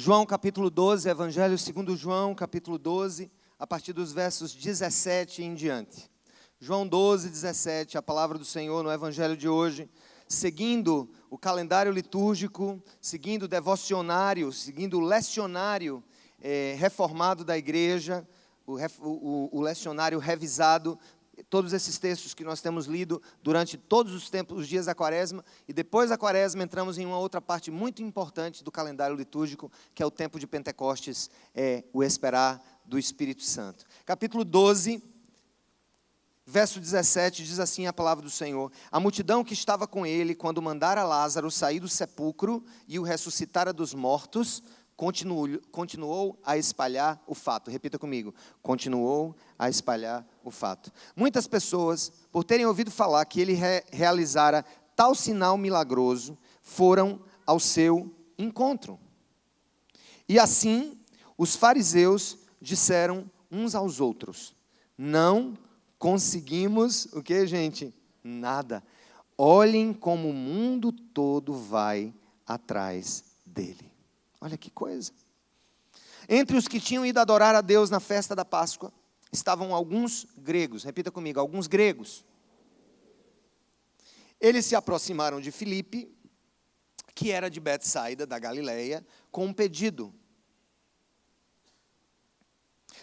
João capítulo 12, Evangelho segundo João capítulo 12, a partir dos versos 17 em diante. João 12, 17, a palavra do Senhor no Evangelho de hoje, seguindo o calendário litúrgico, seguindo o devocionário, seguindo o lecionário reformado da igreja, o lecionário revisado, todos esses textos que nós temos lido durante todos os dias da quaresma, e depois da quaresma entramos em uma outra parte muito importante do calendário litúrgico, que é o tempo de Pentecostes, o esperar do Espírito Santo. Capítulo 12, verso 17, diz assim a palavra do Senhor: a multidão que estava com ele, quando mandara Lázaro sair do sepulcro e o ressuscitara dos mortos, continuou a espalhar o fato. Repita comigo: continuou a espalhar o fato. Muitas pessoas, por terem ouvido falar que ele realizara tal sinal milagroso, foram ao seu encontro. E assim, os fariseus disseram uns aos outros: não conseguimos, o que, gente? Nada. Olhem como o mundo todo vai atrás dele. Olha que coisa. Entre os que tinham ido adorar a Deus na festa da Páscoa, estavam alguns gregos. Repita comigo: alguns gregos. Eles se aproximaram de Filipe, que era de Betsaida, da Galileia, com um pedido: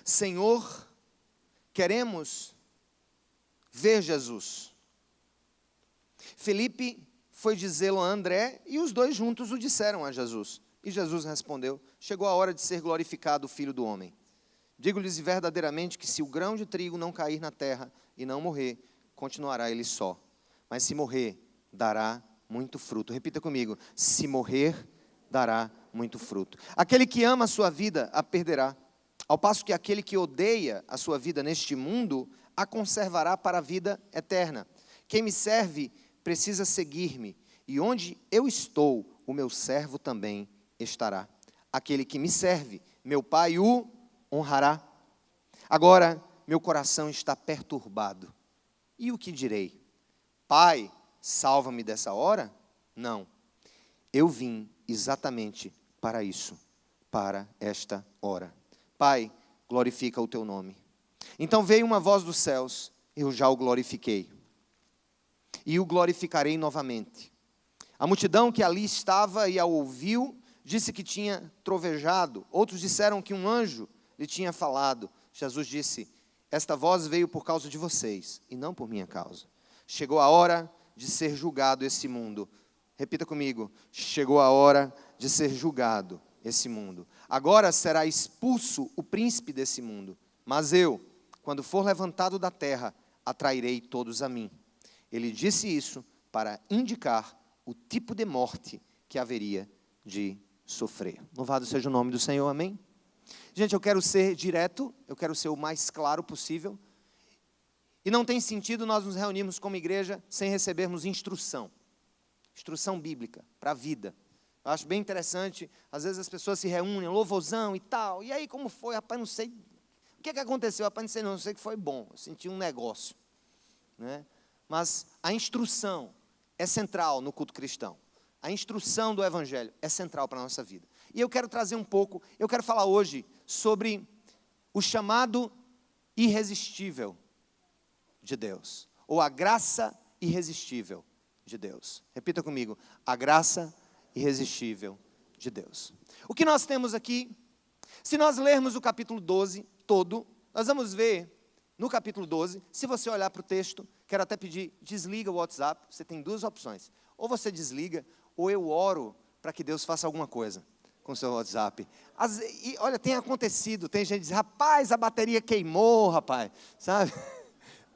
Senhor, queremos ver Jesus. Filipe foi dizê-lo a André, e os dois juntos o disseram a Jesus. E Jesus respondeu: chegou a hora de ser glorificado o Filho do Homem. Digo-lhes verdadeiramente que se o grão de trigo não cair na terra e não morrer, continuará ele só. Mas se morrer, dará muito fruto. Repita comigo: se morrer, dará muito fruto. Aquele que ama a sua vida, a perderá. Ao passo que aquele que odeia a sua vida neste mundo, a conservará para a vida eterna. Quem me serve precisa seguir-me, e onde eu estou, o meu servo também estará. Aquele que me serve, meu Pai o honrará. Agora, meu coração está perturbado. E o que direi? Pai, salva-me dessa hora? Não. Eu vim exatamente para isso, para esta hora. Pai, glorifica o teu nome. Então veio uma voz dos céus: eu já o glorifiquei, e o glorificarei novamente. A multidão que ali estava e a ouviu, disse que tinha trovejado. Outros disseram que um anjo lhe tinha falado. Jesus disse: esta voz veio por causa de vocês, e não por minha causa. Chegou a hora de ser julgado esse mundo. Repita comigo: chegou a hora de ser julgado esse mundo. Agora será expulso o príncipe desse mundo. Mas eu, quando for levantado da terra, atrairei todos a mim. Ele disse isso para indicar o tipo de morte que haveria de sofrer. Louvado seja o nome do Senhor, amém? Gente, eu quero ser direto, eu quero ser o mais claro possível. E não tem sentido nós nos reunirmos como igreja sem recebermos instrução bíblica para a vida. Eu acho bem interessante, às vezes as pessoas se reúnem, louvorzão e tal, e aí como foi? Rapaz, não sei, o que aconteceu? Rapaz, não sei que foi bom, eu senti um negócio, né? Mas a instrução é central no culto cristão. A instrução do Evangelho é central para a nossa vida. E eu quero trazer eu quero falar hoje sobre o chamado irresistível de Deus, ou a graça irresistível de Deus. Repita comigo: a graça irresistível de Deus. O que nós temos aqui, se nós lermos o capítulo 12 todo, nós vamos ver no capítulo 12, se você olhar para o texto, quero até pedir, desliga o WhatsApp, você tem duas opções. Ou você desliga, ou eu oro para que Deus faça alguma coisa com o seu WhatsApp. E olha, tem acontecido, tem gente que diz: rapaz, a bateria queimou, rapaz, sabe?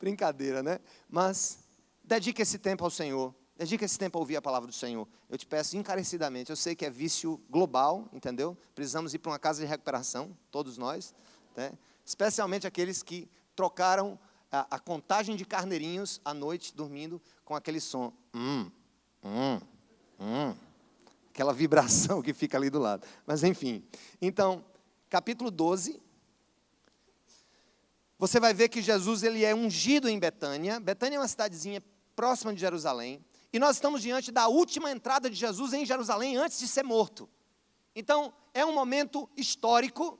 Brincadeira, né? Mas dedique esse tempo ao Senhor, dedique esse tempo a ouvir a palavra do Senhor. Eu te peço encarecidamente, eu sei que é vício global, entendeu? Precisamos ir para uma casa de recuperação, todos nós, né? Especialmente aqueles que trocaram a contagem de carneirinhos à noite, dormindo, com aquele som. Aquela vibração que fica ali do lado. Mas enfim, então, capítulo 12, você vai ver que Jesus ele é ungido em Betânia. Betânia é uma cidadezinha próxima de Jerusalém. E nós estamos diante da última entrada de Jesus em Jerusalém antes de ser morto. Então, é um momento histórico.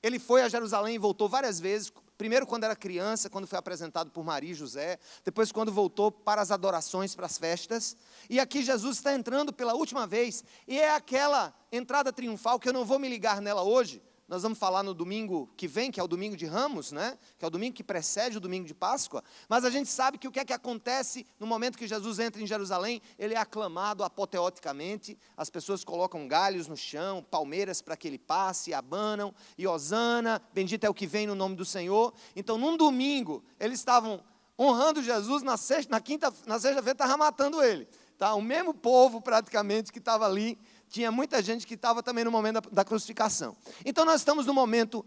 Ele foi a Jerusalém e voltou várias vezes. Primeiro quando era criança, quando foi apresentado por Maria e José. Depois quando voltou para as adorações, para as festas. E aqui Jesus está entrando pela última vez. E é aquela entrada triunfal que eu não vou me ligar nela hoje. Nós vamos falar no domingo que vem, que é o domingo de Ramos, né? Que é o domingo que precede o domingo de Páscoa. Mas a gente sabe que o que é que acontece no momento que Jesus entra em Jerusalém? Ele é aclamado apoteoticamente, as pessoas colocam galhos no chão, palmeiras para que ele passe, abanam, e hosana, bendito é o que vem no nome do Senhor. Então, num domingo, eles estavam honrando Jesus, na sexta-feira estavam matando ele. Tá? O mesmo povo, praticamente, que estava ali. Tinha muita gente que estava também no momento da crucificação. Então, nós estamos num momento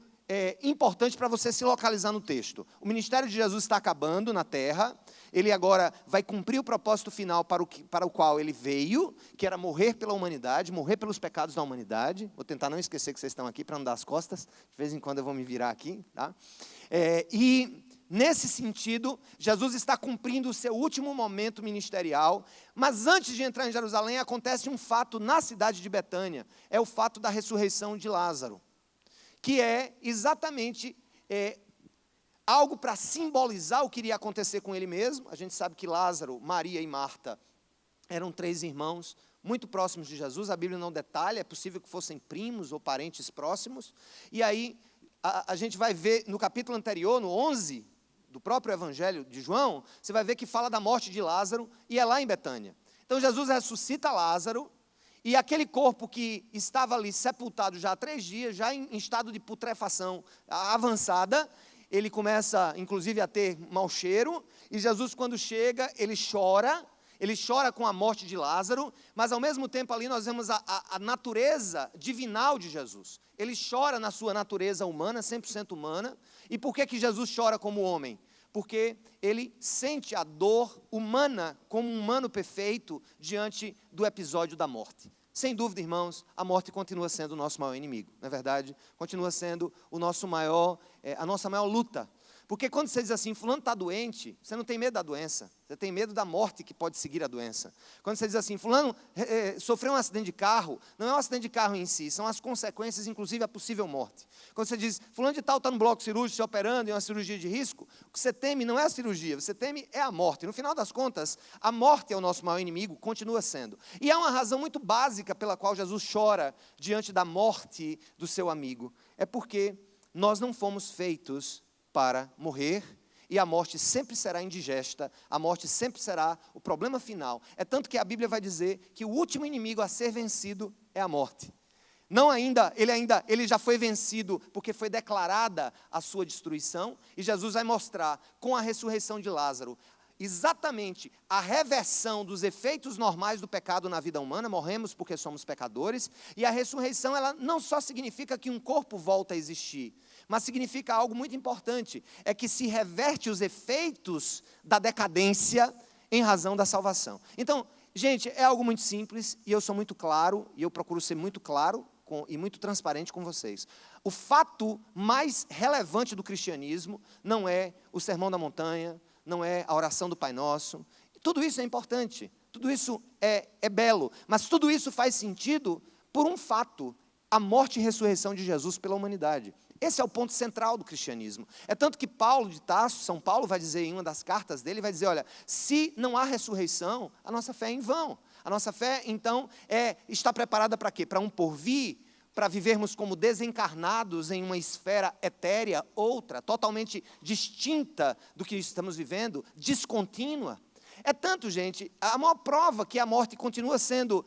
importante para você se localizar no texto. O ministério de Jesus está acabando na terra. Ele agora vai cumprir o propósito final para o qual ele veio, que era morrer pela humanidade, morrer pelos pecados da humanidade. Vou tentar não esquecer que vocês estão aqui para não dar as costas. De vez em quando eu vou me virar aqui. Tá? Nesse sentido, Jesus está cumprindo o seu último momento ministerial, mas antes de entrar em Jerusalém, acontece um fato na cidade de Betânia, é o fato da ressurreição de Lázaro, que é exatamente algo para simbolizar o que iria acontecer com ele mesmo. A gente sabe que Lázaro, Maria e Marta eram 3 irmãos, muito próximos de Jesus, a Bíblia não detalha, é possível que fossem primos ou parentes próximos, e aí a gente vai ver no capítulo anterior, no 11, do próprio Evangelho de João, você vai ver que fala da morte de Lázaro, e é lá em Betânia. Então Jesus ressuscita Lázaro, e aquele corpo que estava ali sepultado já há 3 dias, já em estado de putrefação avançada, ele começa inclusive a ter mau cheiro, e Jesus quando chega, ele chora com a morte de Lázaro, mas ao mesmo tempo ali nós vemos a natureza divinal de Jesus. Ele chora na sua natureza humana, 100% humana. E por que Jesus chora como homem? Porque ele sente a dor humana como um humano perfeito diante do episódio da morte. Sem dúvida, irmãos, a morte continua sendo o nosso maior inimigo, não é verdade? Continua sendo a nossa maior luta. Porque quando você diz assim, fulano está doente, você não tem medo da doença, você tem medo da morte que pode seguir a doença. Quando você diz assim, fulano sofreu um acidente de carro, não é um acidente de carro em si, são as consequências, inclusive a possível morte. Quando você diz, fulano de tal está no bloco cirúrgico, se operando em uma cirurgia de risco, o que você teme não é a cirurgia, você teme é a morte. No final das contas, a morte é o nosso maior inimigo, continua sendo. E há uma razão muito básica pela qual Jesus chora diante da morte do seu amigo. É porque nós não fomos feitos para morrer, e a morte sempre será indigesta, a morte sempre será o problema final. É tanto que a Bíblia vai dizer que o último inimigo a ser vencido é a morte. Ele já foi vencido porque foi declarada a sua destruição, e Jesus vai mostrar com a ressurreição de Lázaro exatamente a reversão dos efeitos normais do pecado na vida humana. Morremos porque somos pecadores, e a ressurreição ela não só significa que um corpo volta a existir, mas significa algo muito importante, é que se reverte os efeitos da decadência em razão da salvação. Então, gente, é algo muito simples, e eu sou muito claro, e eu procuro ser muito claro e muito transparente com vocês. O fato mais relevante do cristianismo não é o Sermão da Montanha, não é a oração do Pai Nosso. Tudo isso é importante, tudo isso é belo, mas tudo isso faz sentido por um fato: a morte e ressurreição de Jesus pela humanidade. Esse é o ponto central do cristianismo. É tanto que Paulo de Tarso, São Paulo vai dizer em uma das cartas dele, vai dizer, olha, se não há ressurreição, a nossa fé é em vão. A nossa fé, então, está preparada para quê? Para um porvir, para vivermos como desencarnados em uma esfera etérea, outra, totalmente distinta do que estamos vivendo, descontínua. É tanto, gente, a maior prova que a morte continua sendo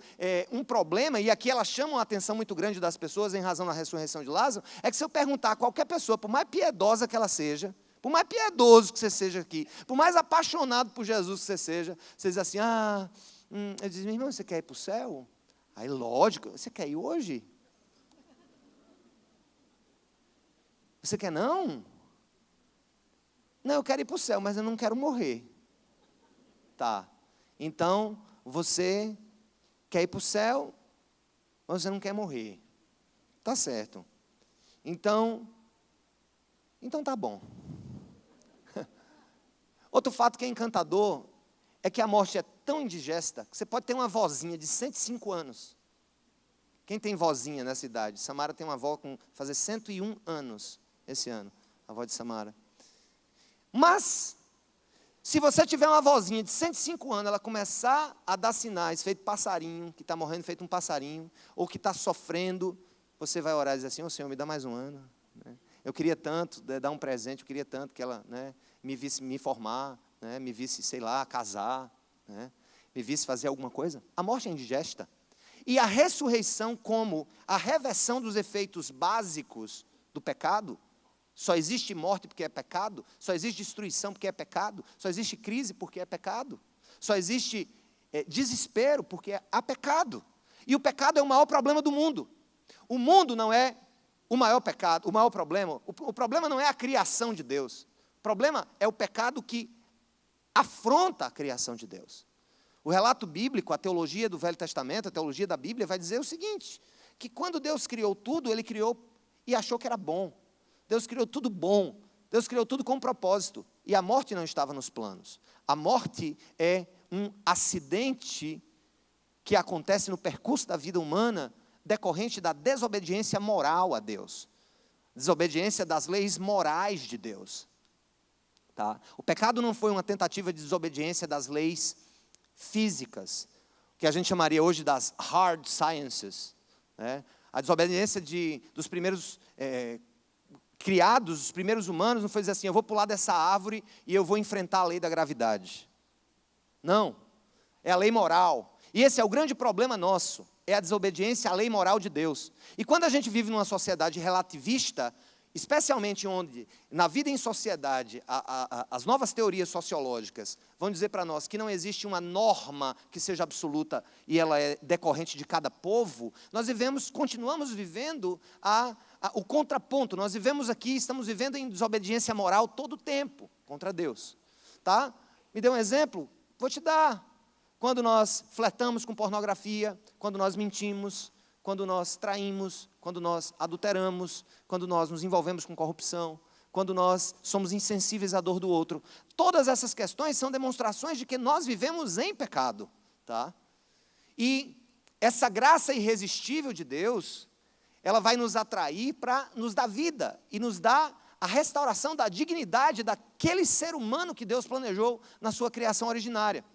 um problema, e aqui ela chama uma atenção muito grande das pessoas em razão da ressurreição de Lázaro, é que se eu perguntar a qualquer pessoa, por mais piedosa que ela seja, por mais piedoso que você seja aqui, por mais apaixonado por Jesus que você seja, você diz assim, eu digo, meu irmão, você quer ir para o céu? Aí, lógico, você quer ir hoje? Você quer não? Não, eu quero ir para o céu, mas eu não quero morrer. Tá, então você quer ir para o céu, mas você não quer morrer. Tá certo. Então tá bom. Outro fato que é encantador é que a morte é tão indigesta que você pode ter uma vozinha de 105 anos, Quem tem vozinha nessa idade? Samara tem uma avó com fazer 101 anos esse ano, a avó de Samara. Mas, se você tiver uma vozinha de 105 anos, ela começar a dar sinais, feito passarinho, que está morrendo feito um passarinho, ou que está sofrendo, você vai orar e dizer assim, Senhor, me dá mais um ano. Eu queria tanto dar um presente, eu queria tanto que ela me visse me formar, me visse, sei lá, casar, me visse fazer alguma coisa. A morte é indigesta. E a ressurreição como a reversão dos efeitos básicos do pecado. Só existe morte porque é pecado, só existe destruição porque é pecado, só existe crise porque é pecado, só existe desespero porque há pecado. E o pecado é o maior problema do mundo. O mundo não é o maior pecado, o maior problema. O problema não é a criação de Deus. O problema é o pecado que afronta a criação de Deus. O relato bíblico, a teologia do Velho Testamento, a teologia da Bíblia vai dizer o seguinte, que quando Deus criou tudo, Ele criou e achou que era bom. Deus criou tudo bom, Deus criou tudo com um propósito, e a morte não estava nos planos. A morte é um acidente que acontece no percurso da vida humana, decorrente da desobediência moral a Deus, desobediência das leis morais de Deus. Tá? O pecado não foi uma tentativa de desobediência das leis físicas, que a gente chamaria hoje das hard sciences. A desobediência dos primeiros criados, os primeiros humanos, não foi dizer assim, eu vou pular dessa árvore e eu vou enfrentar a lei da gravidade. Não, é a lei moral. E esse é o grande problema nosso, é a desobediência à lei moral de Deus. E quando a gente vive numa sociedade relativista, especialmente onde, na vida em sociedade, as novas teorias sociológicas vão dizer para nós que não existe uma norma que seja absoluta e ela é decorrente de cada povo, nós continuamos vivendo o contraponto. Nós estamos vivendo em desobediência moral todo o tempo contra Deus. Tá? Me dê um exemplo? Vou te dar. Quando nós flertamos com pornografia, quando nós mentimos, quando nós traímos, quando nós adulteramos, quando nós nos envolvemos com corrupção, quando nós somos insensíveis à dor do outro. Todas essas questões são demonstrações de que nós vivemos em pecado. Tá? E essa graça irresistível de Deus, ela vai nos atrair para nos dar vida e nos dar a restauração da dignidade daquele ser humano que Deus planejou na sua criação originária.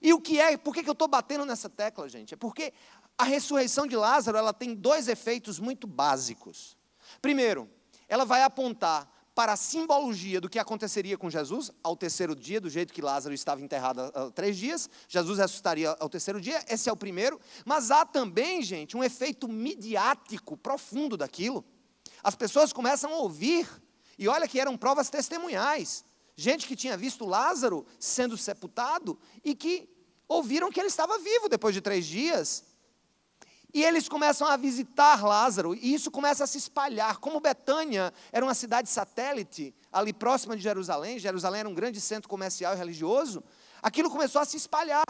E por que eu estou batendo nessa tecla, gente? É porque a ressurreição de Lázaro, ela tem dois efeitos muito básicos. Primeiro, ela vai apontar para a simbologia do que aconteceria com Jesus ao terceiro dia, do jeito que Lázaro estava enterrado há 3 dias, Jesus ressuscitaria ao terceiro dia, esse é o primeiro. Mas há também, gente, um efeito midiático profundo daquilo. As pessoas começam a ouvir, e olha que eram provas testemunhais, gente que tinha visto Lázaro sendo sepultado e que ouviram que ele estava vivo depois de 3 dias. E eles começam a visitar Lázaro, e isso começa a se espalhar. Como Betânia era uma cidade satélite, ali próxima de Jerusalém, Jerusalém era um grande centro comercial e religioso, aquilo começou a se espalhar.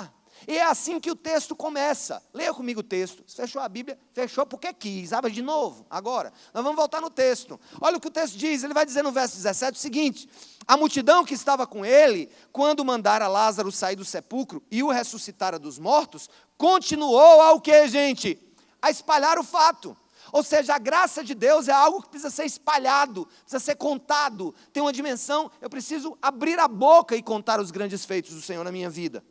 E é assim que o texto começa. Leia comigo o texto. Você fechou a Bíblia? Fechou porque quis. Abra de novo, agora. Nós vamos voltar no texto. Olha o que o texto diz. Ele vai dizer no verso 17 o seguinte: a multidão que estava com ele, quando mandara Lázaro sair do sepulcro e o ressuscitara dos mortos, continuou ao quê, gente? A espalhar o fato. Ou seja, a graça de Deus é algo que precisa ser espalhado, precisa ser contado, tem uma dimensão, eu preciso abrir a boca e contar os grandes feitos do Senhor na minha vida.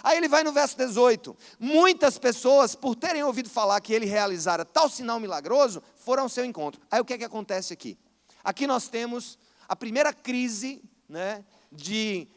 Aí ele vai no verso 18, muitas pessoas, por terem ouvido falar que ele realizara tal sinal milagroso, foram ao seu encontro. Aí o que é que acontece aqui? Aqui nós temos a primeira crise, de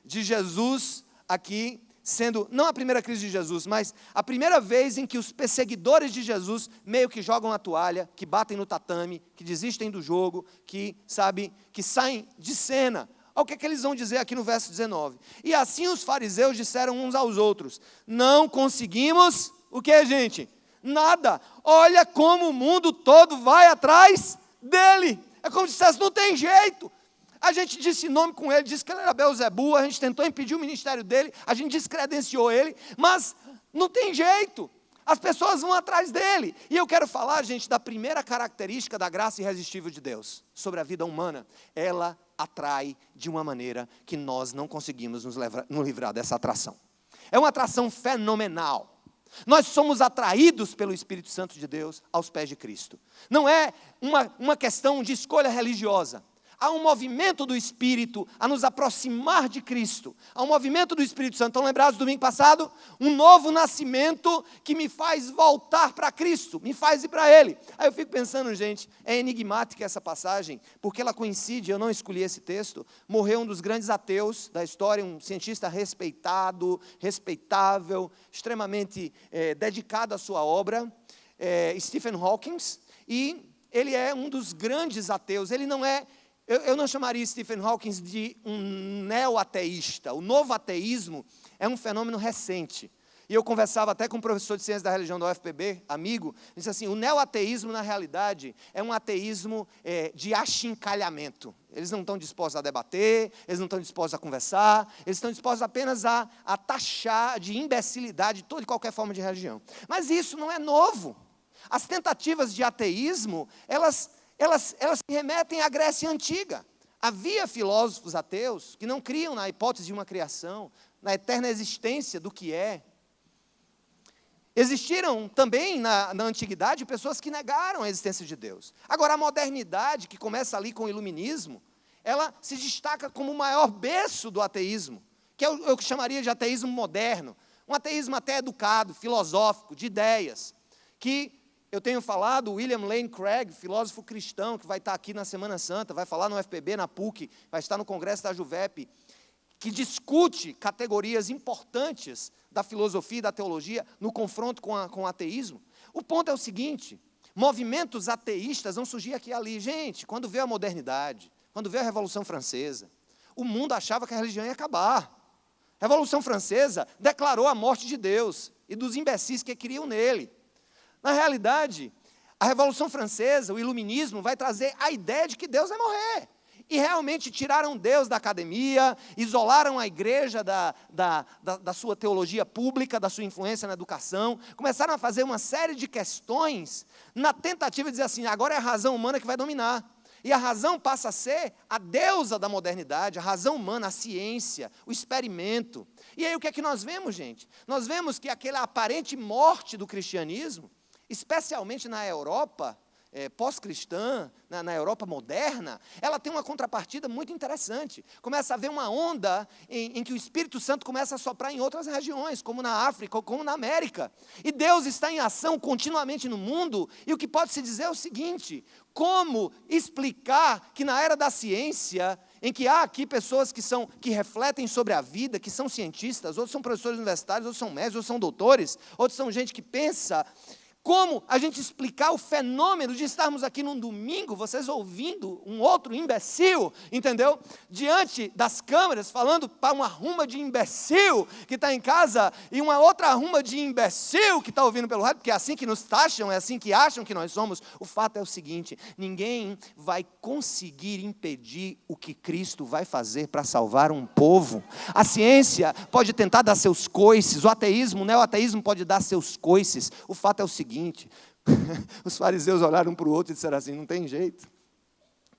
Jesus aqui, sendo, não a primeira crise de Jesus, mas a primeira vez em que os perseguidores de Jesus meio que jogam a toalha, que batem no tatame, que desistem do jogo, que saem de cena. Olha o que é que eles vão dizer aqui no verso 19. E assim os fariseus disseram uns aos outros, não conseguimos, o que, gente? Nada. Olha como o mundo todo vai atrás dele. É como se dissesse, não tem jeito. A gente disse nome com ele, disse que ele era Belzebu, a gente tentou impedir o ministério dele, a gente descredenciou ele, mas não tem jeito, as pessoas vão atrás dele. E eu quero falar, gente, da primeira característica da graça irresistível de Deus sobre a vida humana. Ela atrai de uma maneira que nós não conseguimos nos livrar dessa atração. É uma atração fenomenal. Nós somos atraídos pelo Espírito Santo de Deus aos pés de Cristo. Não é uma questão de escolha religiosa. Há um movimento do Espírito a nos aproximar de Cristo. Há um movimento do Espírito Santo. Estão lembrados do domingo passado? Um novo nascimento que me faz voltar para Cristo, me faz ir para Ele. Aí eu fico pensando, gente, é enigmática essa passagem, porque ela coincide, eu não escolhi esse texto, morreu um dos grandes ateus da história, um cientista respeitado, respeitável, extremamente dedicado à sua obra, Stephen Hawking, e ele é um dos grandes ateus. Ele não é... Eu não chamaria Stephen Hawking de um neo-ateísta. O novo ateísmo é um fenômeno recente. E eu conversava até com um professor de ciência da religião da UFPB, amigo, disse assim, o neo-ateísmo, na realidade, é um ateísmo de achincalhamento. Eles não estão dispostos a debater, eles não estão dispostos a conversar, eles estão dispostos apenas a taxar de imbecilidade toda e qualquer forma de religião. Mas isso não é novo. As tentativas de ateísmo, elas se remetem à Grécia Antiga. Havia filósofos ateus que não criam na hipótese de uma criação, na eterna existência do que é. Existiram também na Antiguidade pessoas que negaram a existência de Deus. Agora, a modernidade, que começa ali com o iluminismo, ela se destaca como o maior berço do ateísmo, que eu chamaria de ateísmo moderno. Um ateísmo até educado, filosófico, de ideias, que... Eu tenho falado, William Lane Craig, filósofo cristão, que vai estar aqui na Semana Santa, vai falar no UFPB, na PUC, vai estar no Congresso da Juvep, que discute categorias importantes da filosofia e da teologia no confronto com o ateísmo. O ponto é o seguinte, movimentos ateístas vão surgir aqui e ali. Gente, quando veio a modernidade, quando veio a Revolução Francesa, o mundo achava que a religião ia acabar. A Revolução Francesa declarou a morte de Deus e dos imbecis que criam nele. Na realidade, a Revolução Francesa, o iluminismo, vai trazer a ideia de que Deus vai morrer. E realmente tiraram Deus da academia, isolaram a igreja da sua teologia pública, da sua influência na educação, começaram a fazer uma série de questões na tentativa de dizer assim, agora é a razão humana que vai dominar. E a razão passa a ser a deusa da modernidade, a razão humana, a ciência, o experimento. E aí o que é que nós vemos, gente? Nós vemos que aquela aparente morte do cristianismo, especialmente na Europa pós-cristã, na Europa moderna, ela tem uma contrapartida muito interessante. Começa a haver uma onda em que o Espírito Santo começa a soprar em outras regiões, como na África, ou como na América. E Deus está em ação continuamente no mundo, e o que pode se dizer é o seguinte, como explicar que na era da ciência, em que há aqui pessoas que refletem sobre a vida, que são cientistas, outros são professores universitários, outros são médicos, outros são doutores, outros são gente que pensa... Como a gente explicar o fenômeno de estarmos aqui num domingo, vocês ouvindo um outro imbecil, entendeu? Diante das câmeras, falando para uma ruma de imbecil que está em casa e uma outra ruma de imbecil que está ouvindo pelo rádio, porque é assim que nos taxam, é assim que acham que nós somos. O fato é o seguinte, ninguém vai conseguir impedir o que Cristo vai fazer para salvar um povo. A ciência pode tentar dar seus coices, o ateísmo, o neo-ateísmo pode dar seus coices. O fato é o seguinte, os fariseus olharam um para o outro e disseram assim, não tem jeito,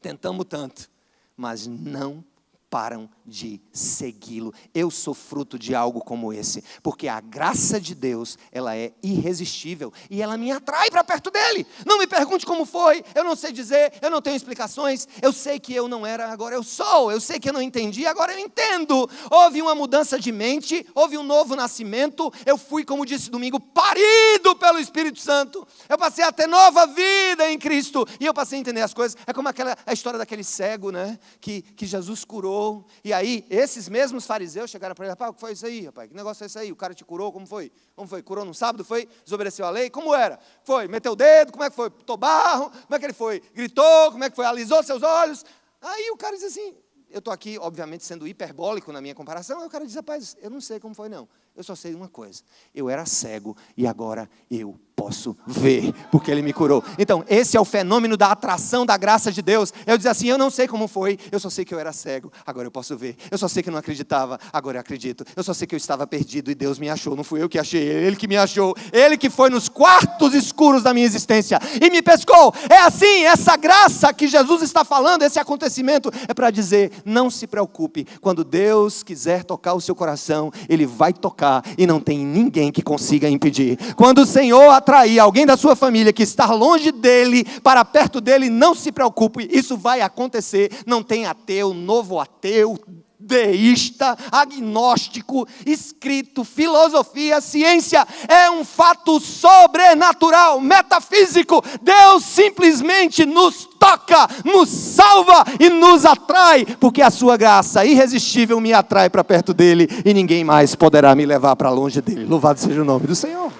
tentamos tanto, mas não param de segui-lo. Eu sou fruto de algo como esse, porque a graça de Deus, ela é irresistível, e ela me atrai para perto dele. Não me pergunte como foi, eu não sei dizer, eu não tenho explicações, eu sei que eu não era, agora eu sou, eu sei que eu não entendi, agora eu entendo. Houve uma mudança de mente, houve um novo nascimento, eu fui, como disse domingo, parido pelo Espírito Santo, eu passei a ter nova vida em Cristo, e eu passei a entender as coisas. É como a história daquele cego, né, que Jesus curou. E aí, esses mesmos fariseus chegaram para ele, rapaz, o que foi isso aí, rapaz? Que negócio é isso aí? O cara te curou, como foi? Como foi? Curou no sábado, foi? Desobedeceu a lei? Como era? Foi? Meteu o dedo? Como é que foi? Botou barro? Como é que ele foi? Gritou? Como é que foi? Alisou seus olhos? Aí o cara diz assim, eu estou aqui, obviamente, sendo hiperbólico na minha comparação, aí o cara diz, rapaz, eu não sei como foi não, eu só sei uma coisa, eu era cego e agora eu posso ver, porque Ele me curou. Então, esse é o fenômeno da atração da graça de Deus. Eu dizer assim, eu não sei como foi, eu só sei que eu era cego, agora eu posso ver. Eu só sei que eu não acreditava, agora eu acredito. Eu só sei que eu estava perdido e Deus me achou, não fui eu que achei Ele, Ele que me achou. Ele que foi nos quartos escuros da minha existência e me pescou. É assim, essa graça que Jesus está falando, esse acontecimento, é para dizer, não se preocupe. Quando Deus quiser tocar o seu coração, Ele vai tocar e não tem ninguém que consiga impedir. Quando o Senhor atrair alguém da sua família que está longe dEle, para perto dEle, não se preocupe, isso vai acontecer. Não tem ateu, novo ateu, deísta, agnóstico, escrito, filosofia, ciência, é um fato sobrenatural, metafísico. Deus simplesmente nos toca, nos salva e nos atrai, porque a sua graça irresistível me atrai para perto dele e ninguém mais poderá me levar para longe dele. Louvado seja o nome do Senhor.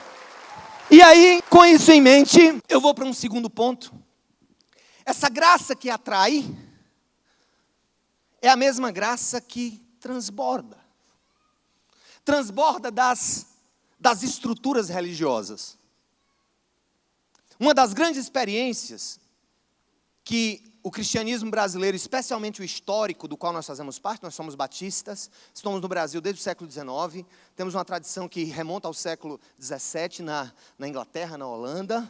E aí, com isso em mente, eu vou para um segundo ponto. Essa graça que atrai é a mesma graça que transborda. Transborda das estruturas religiosas. Uma das grandes experiências que o cristianismo brasileiro, especialmente o histórico, do qual nós fazemos parte, nós somos batistas, estamos no Brasil desde o século XIX, temos uma tradição que remonta ao século XVII na Inglaterra, na Holanda.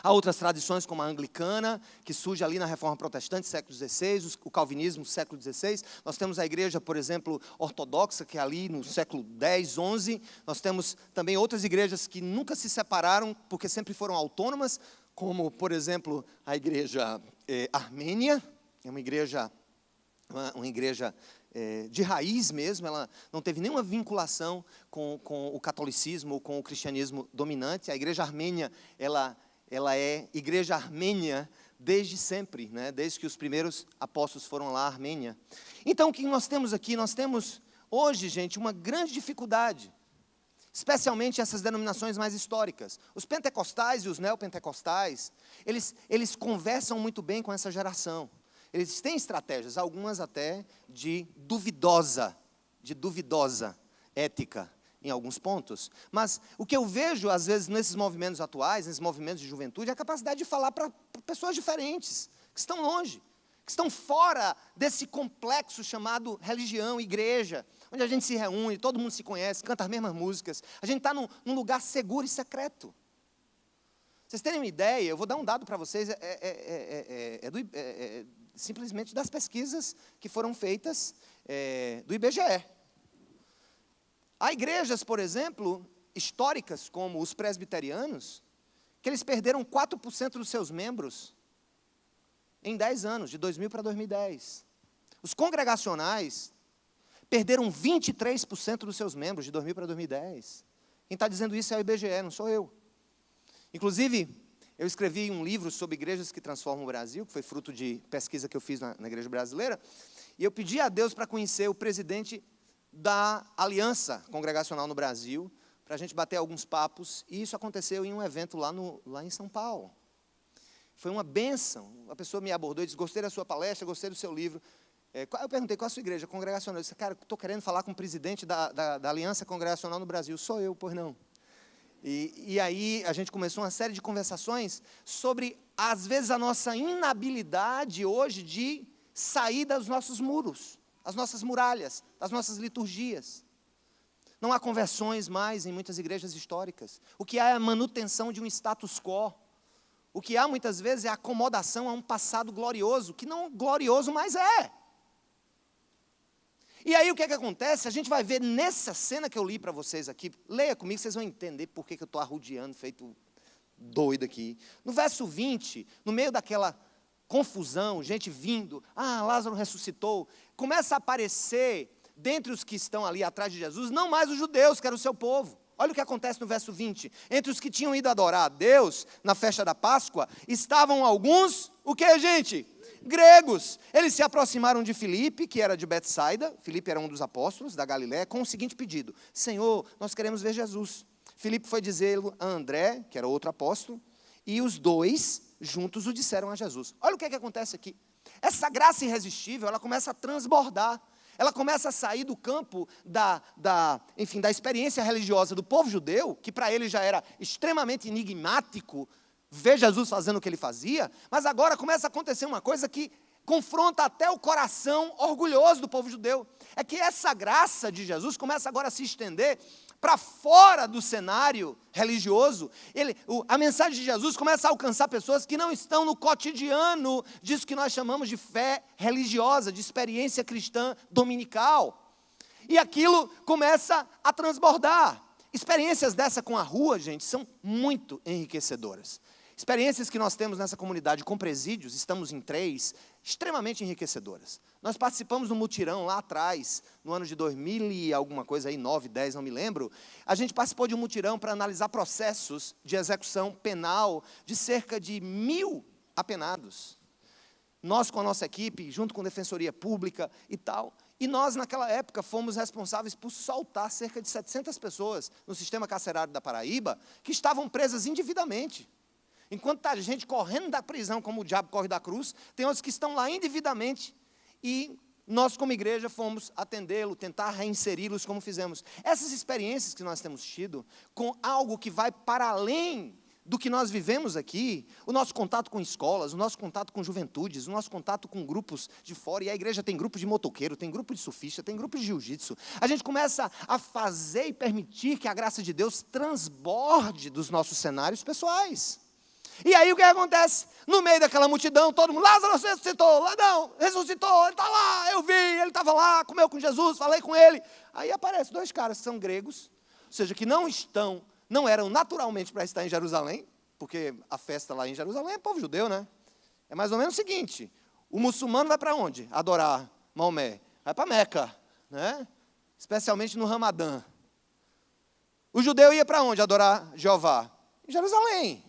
Há outras tradições, como a anglicana, que surge ali na Reforma Protestante, século XVI, o calvinismo, século XVI. Nós temos a igreja, por exemplo, ortodoxa, que é ali no século X, XI. Nós temos também outras igrejas que nunca se separaram, porque sempre foram autônomas, como, por exemplo, a igreja armênia, é uma igreja de raiz mesmo, ela não teve nenhuma vinculação com o catolicismo ou com o cristianismo dominante. A igreja armênia, ela é igreja armênia desde sempre, né? Desde que os primeiros apóstolos foram lá à Armênia. Então, o que nós temos aqui? Nós temos hoje, gente, uma grande dificuldade, especialmente essas denominações mais históricas. Os pentecostais e os neopentecostais, eles conversam muito bem com essa geração. Eles têm estratégias, algumas até de duvidosa ética, em alguns pontos, mas o que eu vejo, às vezes, nesses movimentos atuais, nesses movimentos de juventude, é a capacidade de falar para pessoas diferentes, que estão longe, que estão fora desse complexo chamado religião, igreja, onde a gente se reúne, todo mundo se conhece, canta as mesmas músicas, a gente está num lugar seguro e secreto. Vocês terem uma ideia, eu vou dar um dado para vocês, simplesmente das pesquisas que foram feitas do IBGE. Há igrejas, por exemplo, históricas, como os presbiterianos, que eles perderam 4% dos seus membros em 10 anos, de 2000 para 2010. Os congregacionais perderam 23% dos seus membros de 2000 para 2010. Quem está dizendo isso é o IBGE, não sou eu. Inclusive, eu escrevi um livro sobre igrejas que transformam o Brasil, que foi fruto de pesquisa que eu fiz na igreja brasileira, e eu pedi a Deus para conhecer o presidente da Aliança Congregacional no Brasil, para a gente bater alguns papos, e isso aconteceu em um evento lá em São Paulo. Foi uma bênção. A pessoa me abordou e disse: gostei da sua palestra, gostei do seu livro. Eu perguntei: qual é a sua igreja? Congregacional. Eu disse: cara, estou querendo falar com o presidente da Aliança Congregacional no Brasil. Sou eu, pois não. E aí a gente começou uma série de conversações sobre, às vezes, a nossa inabilidade hoje de sair dos nossos muros, as nossas muralhas, as nossas liturgias. Não há conversões mais em muitas igrejas históricas. O que há é a manutenção de um status quo. O que há muitas vezes é a acomodação a um passado glorioso, que não glorioso mais é. E aí o que é que acontece? A gente vai ver nessa cena que eu li para vocês aqui, leia comigo, vocês vão entender por que eu estou arrodeando, feito doido aqui. No verso 20, no meio daquela confusão, gente vindo, Lázaro ressuscitou, começa a aparecer, dentre os que estão ali atrás de Jesus, não mais os judeus, que era o seu povo. Olha o que acontece no verso 20, entre os que tinham ido adorar a Deus, na festa da Páscoa, estavam alguns, o que, gente? Gregos. Eles se aproximaram de Filipe, que era de Betsaida, Filipe era um dos apóstolos da Galiléia, com o seguinte pedido: Senhor, nós queremos ver Jesus. Filipe foi dizê-lo a André, que era outro apóstolo, e os dois juntos o disseram a Jesus. Olha o que acontece aqui. Essa graça irresistível, ela começa a transbordar. Ela começa a sair do campo da experiência religiosa do povo judeu, que para ele já era extremamente enigmático ver Jesus fazendo o que ele fazia, mas agora começa a acontecer uma coisa que confronta até o coração orgulhoso do povo judeu. É que essa graça de Jesus começa agora a se estender para fora do cenário religioso. A mensagem de Jesus começa a alcançar pessoas que não estão no cotidiano disso que nós chamamos de fé religiosa, de experiência cristã dominical. E aquilo começa a transbordar. Experiências dessa com a rua, gente, são muito enriquecedoras. Experiências que nós temos nessa comunidade com presídios, estamos em 3, extremamente enriquecedoras. Nós participamos do mutirão lá atrás, no ano de 2000 e alguma coisa aí, 9, 10, não me lembro. A gente participou de um mutirão para analisar processos de execução penal de cerca de 1.000 apenados. Nós com a nossa equipe, junto com a Defensoria Pública e tal, e nós naquela época fomos responsáveis por soltar cerca de 700 pessoas no sistema carcerário da Paraíba, que estavam presas indevidamente. Enquanto está a gente correndo da prisão, como o diabo corre da cruz, tem outros que estão lá indevidamente, e nós como igreja fomos atendê-lo, tentar reinseri-los como fizemos. Essas experiências que nós temos tido, com algo que vai para além do que nós vivemos aqui, o nosso contato com escolas, o nosso contato com juventudes, o nosso contato com grupos de fora, e a igreja tem grupo de motoqueiro, tem grupo de surfista, tem grupo de jiu-jitsu. A gente começa a fazer e permitir que a graça de Deus transborde dos nossos cenários pessoais. E aí o que acontece? No meio daquela multidão, todo mundo, Lázaro ressuscitou, Ladrão ressuscitou, ele está lá, eu vi, ele estava lá, comeu com Jesus, falei com ele. Aí aparecem 2 caras que são gregos, ou seja, que não eram naturalmente para estar em Jerusalém, porque a festa lá em Jerusalém é povo judeu, né? É mais ou menos o seguinte, o muçulmano vai para onde? Adorar Maomé. Vai para Meca, né? Especialmente no Ramadã. O judeu ia para onde? Adorar Jeová? Em Jerusalém.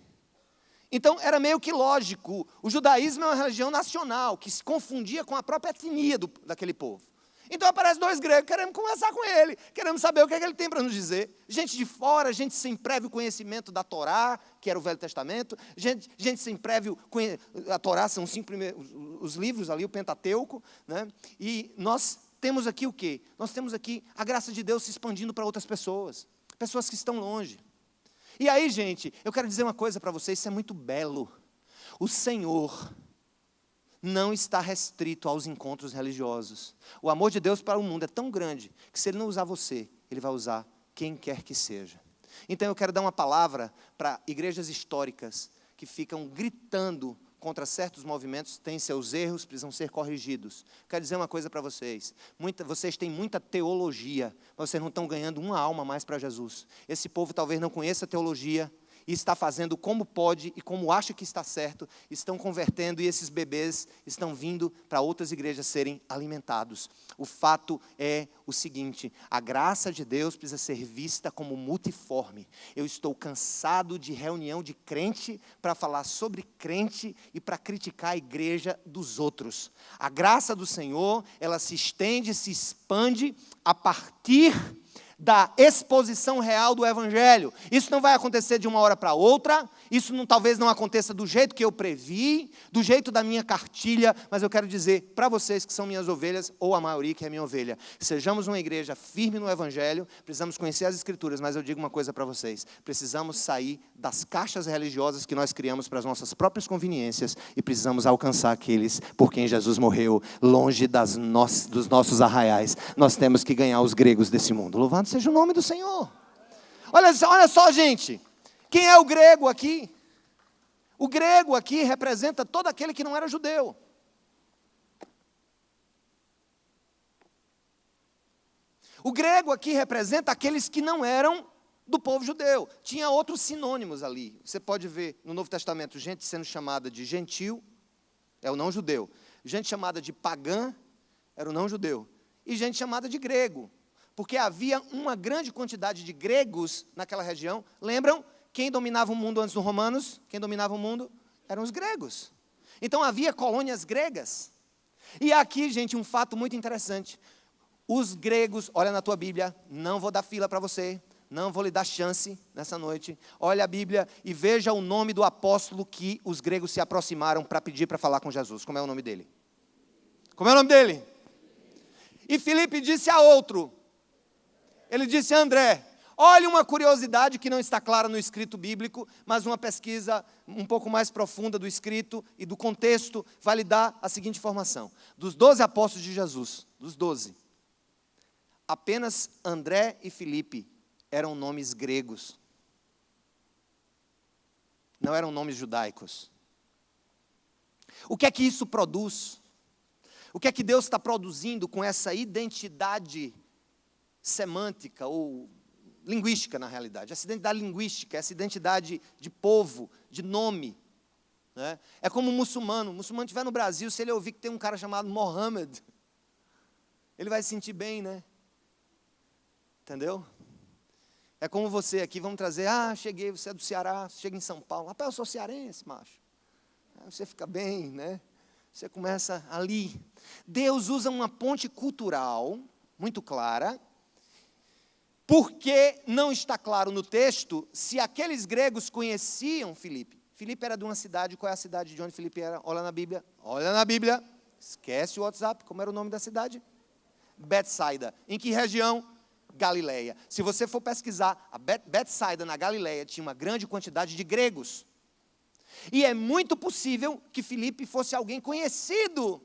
Então, era meio que lógico. O judaísmo é uma religião nacional, que se confundia com a própria etnia daquele povo. Então, aparecem 2 gregos, queremos conversar com ele, queremos saber o que é que ele tem para nos dizer. Gente de fora, gente sem prévio conhecimento da Torá, que era o Velho Testamento, gente sem prévio conhecimento, a Torá são os livros ali, o Pentateuco, né? E nós temos aqui o quê? Nós temos aqui a graça de Deus se expandindo para outras pessoas que estão longe. E aí, gente, eu quero dizer uma coisa para vocês, isso é muito belo. O Senhor não está restrito aos encontros religiosos. O amor de Deus para o mundo é tão grande, que se Ele não usar você, Ele vai usar quem quer que seja. Então eu quero dar uma palavra para igrejas históricas, que ficam gritando contra certos movimentos, têm seus erros, precisam ser corrigidos. Quero dizer uma coisa para vocês, vocês têm muita teologia, mas vocês não estão ganhando uma alma mais para Jesus. Esse povo talvez não conheça teologia, e está fazendo como pode e como acha que está certo, estão convertendo e esses bebês estão vindo para outras igrejas serem alimentados. O fato é o seguinte, a graça de Deus precisa ser vista como multiforme. Eu estou cansado de reunião de crente para falar sobre crente e para criticar a igreja dos outros. A graça do Senhor, ela se estende, se expande a partir da exposição real do Evangelho. Isso não vai acontecer de uma hora para outra, isso talvez não aconteça do jeito que eu previ, do jeito da minha cartilha, mas eu quero dizer para vocês que são minhas ovelhas, ou a maioria que é minha ovelha, sejamos uma igreja firme no Evangelho, precisamos conhecer as Escrituras, mas eu digo uma coisa para vocês, precisamos sair das caixas religiosas que nós criamos para as nossas próprias conveniências e precisamos alcançar aqueles por quem Jesus morreu, longe dos nossos arraiais. Nós temos que ganhar os gregos desse mundo. Louvado seja o nome do Senhor. Olha só, gente. Quem é o grego aqui? O grego aqui representa todo aquele que não era judeu. O grego aqui representa aqueles que não eram do povo judeu. Tinha outros sinônimos ali. Você pode ver no Novo Testamento gente sendo chamada de gentil, é o não judeu. Gente chamada de pagã, era o não judeu. E gente chamada de grego. Porque havia uma grande quantidade de gregos naquela região. Lembram? Quem dominava o mundo antes dos romanos? Quem dominava o mundo? Eram os gregos. Então havia colônias gregas. E aqui, gente, um fato muito interessante. Os gregos, olha na tua Bíblia, não vou dar fila para você, não vou lhe dar chance nessa noite. Olha a Bíblia e veja o nome do apóstolo que os gregos se aproximaram para pedir para falar com Jesus. Como é o nome dele? Como é o nome dele? E Filipe disse a outro. Ele disse a André, Olhe uma curiosidade que não está clara no escrito bíblico, mas uma pesquisa um pouco mais profunda do escrito e do contexto vai lhe dar a seguinte informação. Dos 12 apóstolos de Jesus, dos 12, apenas André e Filipe eram nomes gregos. Não eram nomes judaicos. O que é que isso produz? O que é que Deus está produzindo com essa identidade semântica ou linguística, na realidade? Essa identidade linguística, essa identidade de povo, de nome. Né? É como um muçulmano. O muçulmano estiver no Brasil, se ele ouvir que tem um cara chamado Mohammed, ele vai se sentir bem, né? Entendeu? É como você aqui, vamos trazer, cheguei, você é do Ceará, chega em São Paulo. Rapaz, eu sou cearense, macho. Aí você fica bem, né? Você começa ali. Deus usa uma ponte cultural muito clara, porque não está claro no texto se aqueles gregos conheciam Filipe. Filipe era de uma cidade, qual é a cidade de onde Filipe era? Olha na Bíblia, esquece o WhatsApp, como era o nome da cidade? Betsaida. Em que região? Galileia. Se você for pesquisar, a Betsaida na Galileia tinha uma grande quantidade de gregos. E é muito possível que Filipe fosse alguém conhecido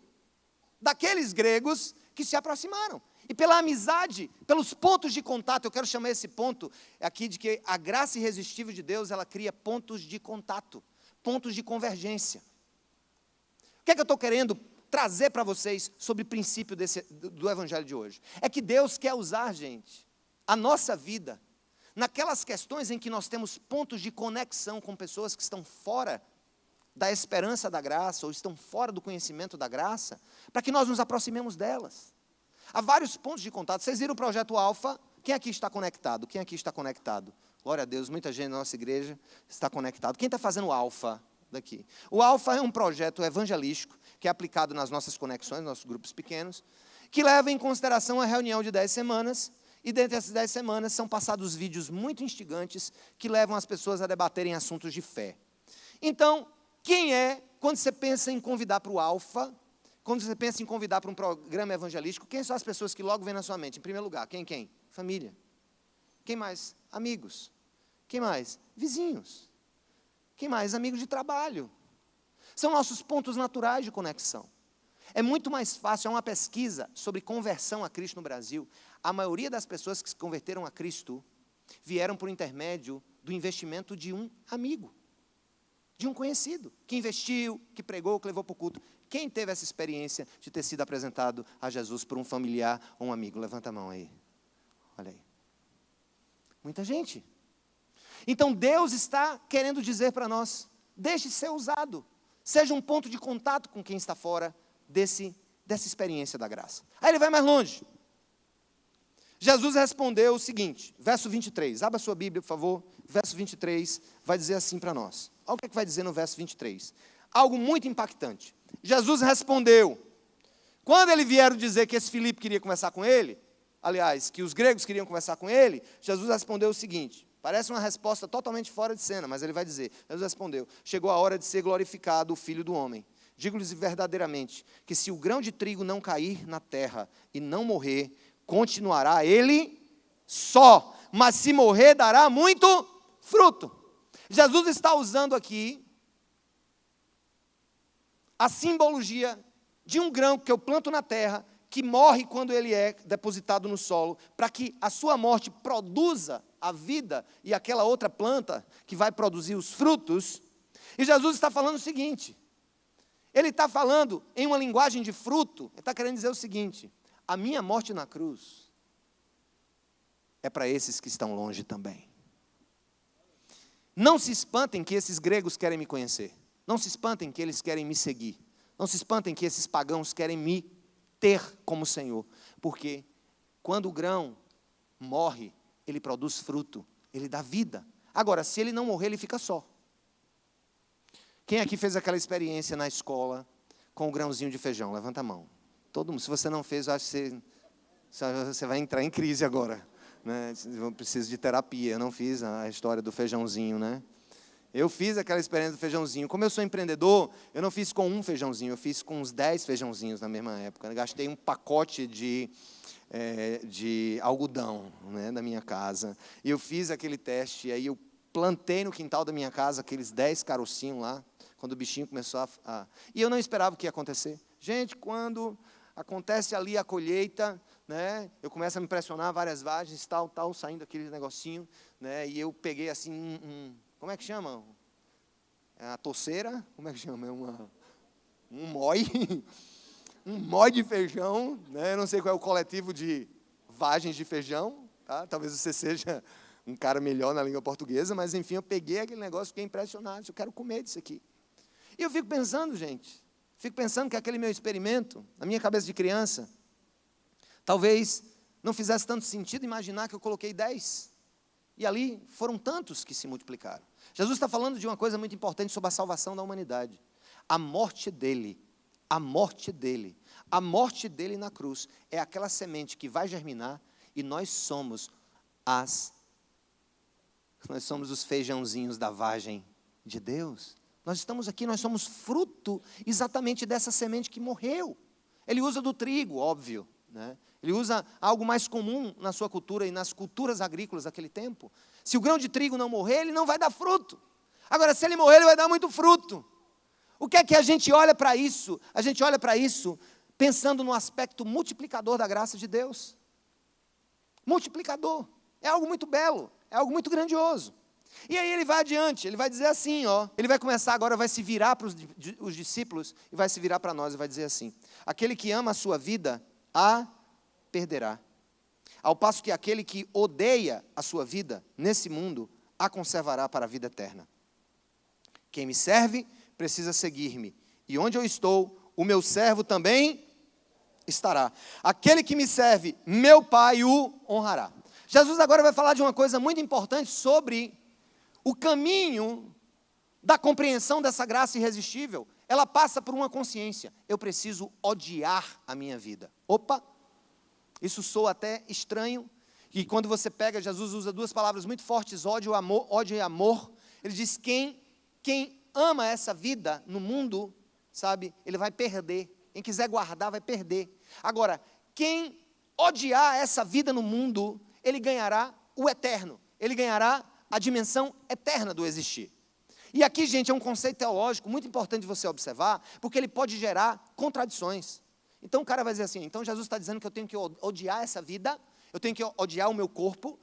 daqueles gregos que se aproximaram. E pela amizade, pelos pontos de contato, eu quero chamar esse ponto aqui de que a graça irresistível de Deus, ela cria pontos de contato, pontos de convergência. O que é que eu estou querendo trazer para vocês sobre o princípio do evangelho de hoje? É que Deus quer usar, gente, a nossa vida, naquelas questões em que nós temos pontos de conexão com pessoas que estão fora da esperança da graça, ou estão fora do conhecimento da graça, para que nós nos aproximemos delas. Há vários pontos de contato. Vocês viram o projeto Alfa? Quem aqui está conectado? Quem aqui está conectado? Glória a Deus, muita gente na nossa igreja está conectado. Quem está fazendo o Alfa daqui? O Alfa é um projeto evangelístico que é aplicado nas nossas conexões, nossos grupos pequenos, que leva em consideração a reunião de 10 semanas, e dentro dessas 10 semanas são passados vídeos muito instigantes que levam as pessoas a debaterem assuntos de fé. Então, quando você pensa em convidar para o Alfa, quando você pensa em convidar para um programa evangelístico, quem são as pessoas que logo vêm na sua mente? Em primeiro lugar, quem? Família. Quem mais? Amigos. Quem mais? Vizinhos. Quem mais? Amigos de trabalho. São nossos pontos naturais de conexão. É muito mais fácil, há uma pesquisa sobre conversão a Cristo no Brasil. A maioria das pessoas que se converteram a Cristo vieram por intermédio do investimento de um amigo, de um conhecido, que investiu, que pregou, que levou para o culto. Quem teve essa experiência de ter sido apresentado a Jesus por um familiar ou um amigo? Levanta a mão aí. Olha aí. Muita gente. Então Deus está querendo dizer para nós, deixe ser usado. Seja um ponto de contato com quem está fora dessa experiência da graça. Aí ele vai mais longe. Jesus respondeu o seguinte, verso 23. Abra sua Bíblia, por favor. Verso 23 vai dizer assim para nós. Olha o que vai dizer no verso 23. Algo muito impactante. Jesus respondeu. Quando ele vieram dizer que esse Filipe queria conversar com ele, aliás, que os gregos queriam conversar com ele, Jesus respondeu o seguinte. Parece uma resposta totalmente fora de cena, mas ele vai dizer. Jesus respondeu, chegou a hora de ser glorificado o Filho do Homem. Digo-lhes verdadeiramente, que se o grão de trigo não cair na terra e não morrer, continuará ele só, mas se morrer, dará muito fruto. Jesus está usando aqui a simbologia de um grão que eu planto na terra, que morre quando ele é depositado no solo, para que a sua morte produza a vida e aquela outra planta que vai produzir os frutos. E Jesus está falando o seguinte, ele está falando em uma linguagem de fruto, ele está querendo dizer o seguinte, a minha morte na cruz é para esses que estão longe também. Não se espantem que esses gregos querem me conhecer, não se espantem que eles querem me seguir, não se espantem que esses pagãos querem me ter como Senhor, porque quando o grão morre, ele produz fruto, ele dá vida. Agora, se ele não morrer, ele fica só. Quem aqui fez aquela experiência na escola com o grãozinho de feijão? Levanta a mão. Todo mundo. Se você não fez, eu acho que você vai entrar em crise agora. Né? Eu preciso de terapia. Eu não fiz a história do feijãozinho, né? Eu fiz aquela experiência do feijãozinho. Como eu sou empreendedor, eu não fiz com um feijãozinho, eu fiz com uns 10 feijãozinhos na mesma época. Eu gastei um pacote de de algodão, né, da minha casa. E eu fiz aquele teste, e aí eu plantei no quintal da minha casa aqueles 10 carocinhos lá, quando o bichinho começou a... E eu não esperava o que ia acontecer. Gente, quando acontece ali a colheita, né, eu começo a me impressionar, várias vagens, tal, saindo aquele negocinho, né, e eu peguei assim, como é que chama? É a toceira? Como é que chama? É um mói, um mói de feijão, né, eu não sei qual é o coletivo de vagens de feijão, tá? Talvez você seja um cara melhor na língua portuguesa, mas enfim, eu peguei aquele negócio, fiquei impressionado, eu quero comer disso aqui. E eu fico pensando, gente, que aquele meu experimento, na minha cabeça de criança, talvez não fizesse tanto sentido imaginar que eu coloquei 10. E ali foram tantos que se multiplicaram. Jesus está falando de uma coisa muito importante sobre a salvação da humanidade. A morte dele na cruz é aquela semente que vai germinar e nós somos os feijãozinhos da vagem de Deus. Nós estamos aqui, nós somos fruto exatamente dessa semente que morreu. Ele usa do trigo, óbvio, né? Ele usa algo mais comum na sua cultura e nas culturas agrícolas daquele tempo. Se o grão de trigo não morrer, ele não vai dar fruto. Agora, se ele morrer, ele vai dar muito fruto. O que é que a gente olha para isso? A gente olha para isso pensando no aspecto multiplicador da graça de Deus. Multiplicador. É algo muito belo, é algo muito grandioso. E aí ele vai adiante, ele vai dizer assim, ele vai começar agora, vai se virar para os discípulos e vai se virar para nós e vai dizer assim: aquele que ama a sua vida, a perderá. Ao passo que aquele que odeia a sua vida, nesse mundo, a conservará para a vida eterna. Quem me serve, precisa seguir-me. E onde eu estou, o meu servo também estará. Aquele que me serve, meu Pai o honrará. Jesus agora vai falar de uma coisa muito importante sobre o caminho da compreensão dessa graça irresistível. Ela passa por uma consciência. Eu preciso odiar a minha vida. Opa! Isso soa até estranho. E quando você pega, Jesus usa duas palavras muito fortes, ódio e amor. Ele diz, quem ama essa vida no mundo, sabe, ele vai perder. Quem quiser guardar vai perder. Agora, quem odiar essa vida no mundo, ele ganhará o eterno. Ele ganhará a dimensão eterna do existir. E aqui, gente, é um conceito teológico muito importante de você observar, porque ele pode gerar contradições. Então o cara vai dizer assim, então Jesus está dizendo que eu tenho que odiar essa vida, eu tenho que odiar o meu corpo,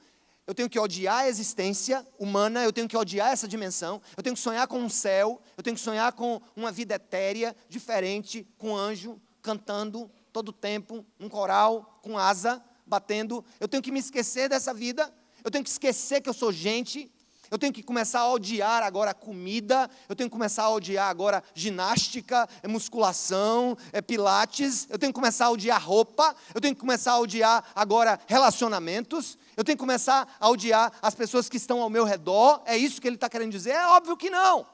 eu tenho que odiar a existência humana, eu tenho que odiar essa dimensão, eu tenho que sonhar com um céu, eu tenho que sonhar com uma vida etérea, diferente, com anjo, cantando todo o tempo, um coral, com asa, batendo. Eu tenho que me esquecer dessa vida, eu tenho que esquecer que eu sou gente, eu tenho que começar a odiar agora a comida, eu tenho que começar a odiar agora ginástica, musculação, pilates, eu tenho que começar a odiar roupa, eu tenho que começar a odiar agora relacionamentos, eu tenho que começar a odiar as pessoas que estão ao meu redor. É isso que ele está querendo dizer? É óbvio que não.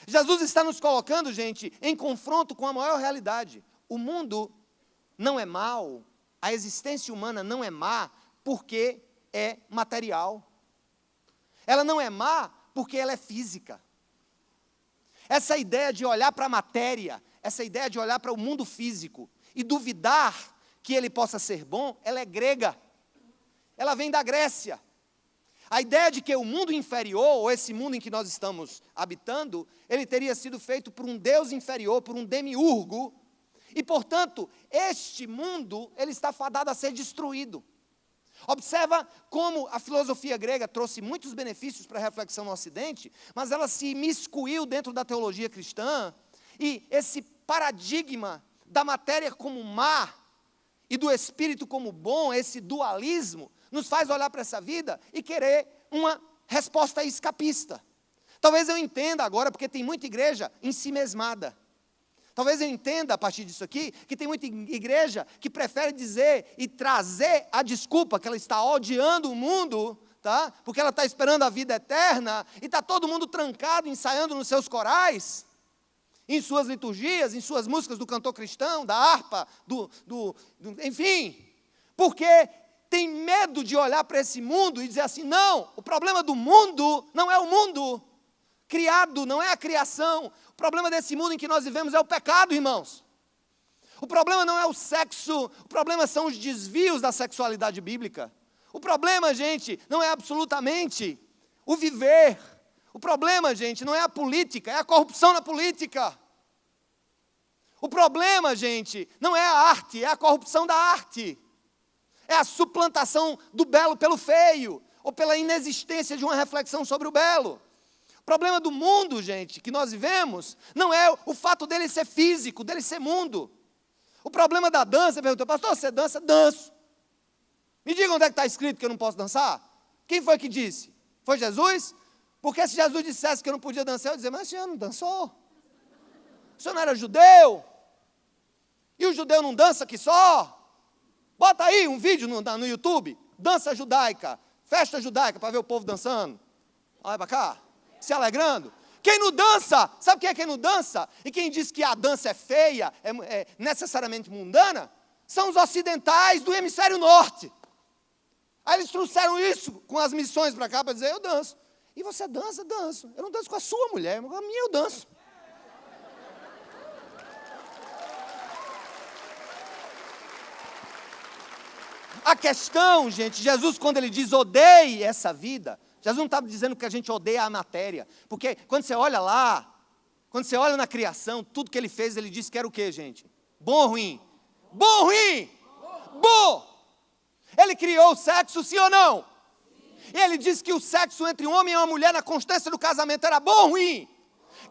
Jesus está nos colocando, gente, em confronto com a maior realidade. O mundo não é mau, a existência humana não é má porque é material. Ela não é má porque ela é física. Essa ideia de olhar para a matéria, essa ideia de olhar para o mundo físico e duvidar que ele possa ser bom, ela é grega. Ela vem da Grécia. A ideia de que o mundo inferior, ou esse mundo em que nós estamos habitando, ele teria sido feito por um Deus inferior, por um demiurgo, e, portanto, este mundo, ele está fadado a ser destruído. Observa como a filosofia grega trouxe muitos benefícios para a reflexão no Ocidente, mas ela se imiscuiu dentro da teologia cristã, e esse paradigma da matéria como má e do espírito como bom, esse dualismo, nos faz olhar para essa vida e querer uma resposta escapista. Talvez eu entenda agora, porque tem muita igreja ensimesmada. Talvez eu entenda, a partir disso aqui, que tem muita igreja que prefere dizer e trazer a desculpa que ela está odiando o mundo, tá? Porque ela está esperando a vida eterna, e está todo mundo trancado, ensaiando nos seus corais, em suas liturgias, em suas músicas do cantor cristão, da harpa, enfim, porque tem medo de olhar para esse mundo e dizer assim, não, o problema do mundo não é o mundo criado, não é a criação. O problema desse mundo em que nós vivemos é o pecado, irmãos. O problema não é o sexo, o problema são os desvios da sexualidade bíblica. O problema, gente, não é absolutamente o viver. O problema, gente, não é a política, é a corrupção na política. O problema, gente, não é a arte, é a corrupção da arte. É a suplantação do belo pelo feio, ou pela inexistência de uma reflexão sobre o belo. O problema do mundo, gente, que nós vivemos, não é o fato dele ser físico, dele ser mundo. O problema da dança, perguntou, pastor, você dança? Danço. Me diga onde é que está escrito que eu não posso dançar? Quem foi que disse? Foi Jesus? Porque se Jesus dissesse que eu não podia dançar, eu ia dizer, mas o senhor não dançou? O senhor não era judeu? E o judeu não dança aqui só? Bota aí um vídeo no YouTube, dança judaica, festa judaica, para ver o povo dançando. Olha para cá, se alegrando. Quem não dança, sabe quem é quem não dança? E quem diz que a dança é feia, é necessariamente mundana, são os ocidentais do hemisfério norte. Aí eles trouxeram isso com as missões para cá, para dizer, eu danço. E você dança? Danço. Eu não danço com a sua mulher, mas com a minha eu danço. A questão, gente, Jesus quando ele diz odeie essa vida, Jesus não estava dizendo que a gente odeia a matéria, porque quando você olha lá, quando você olha na criação, tudo que ele fez, ele disse que era o quê, gente? Bom ou ruim? Bom ou ruim? Bom! Ele criou o sexo, sim ou não? E ele disse que o sexo entre um homem e uma mulher na constância do casamento era bom ou ruim?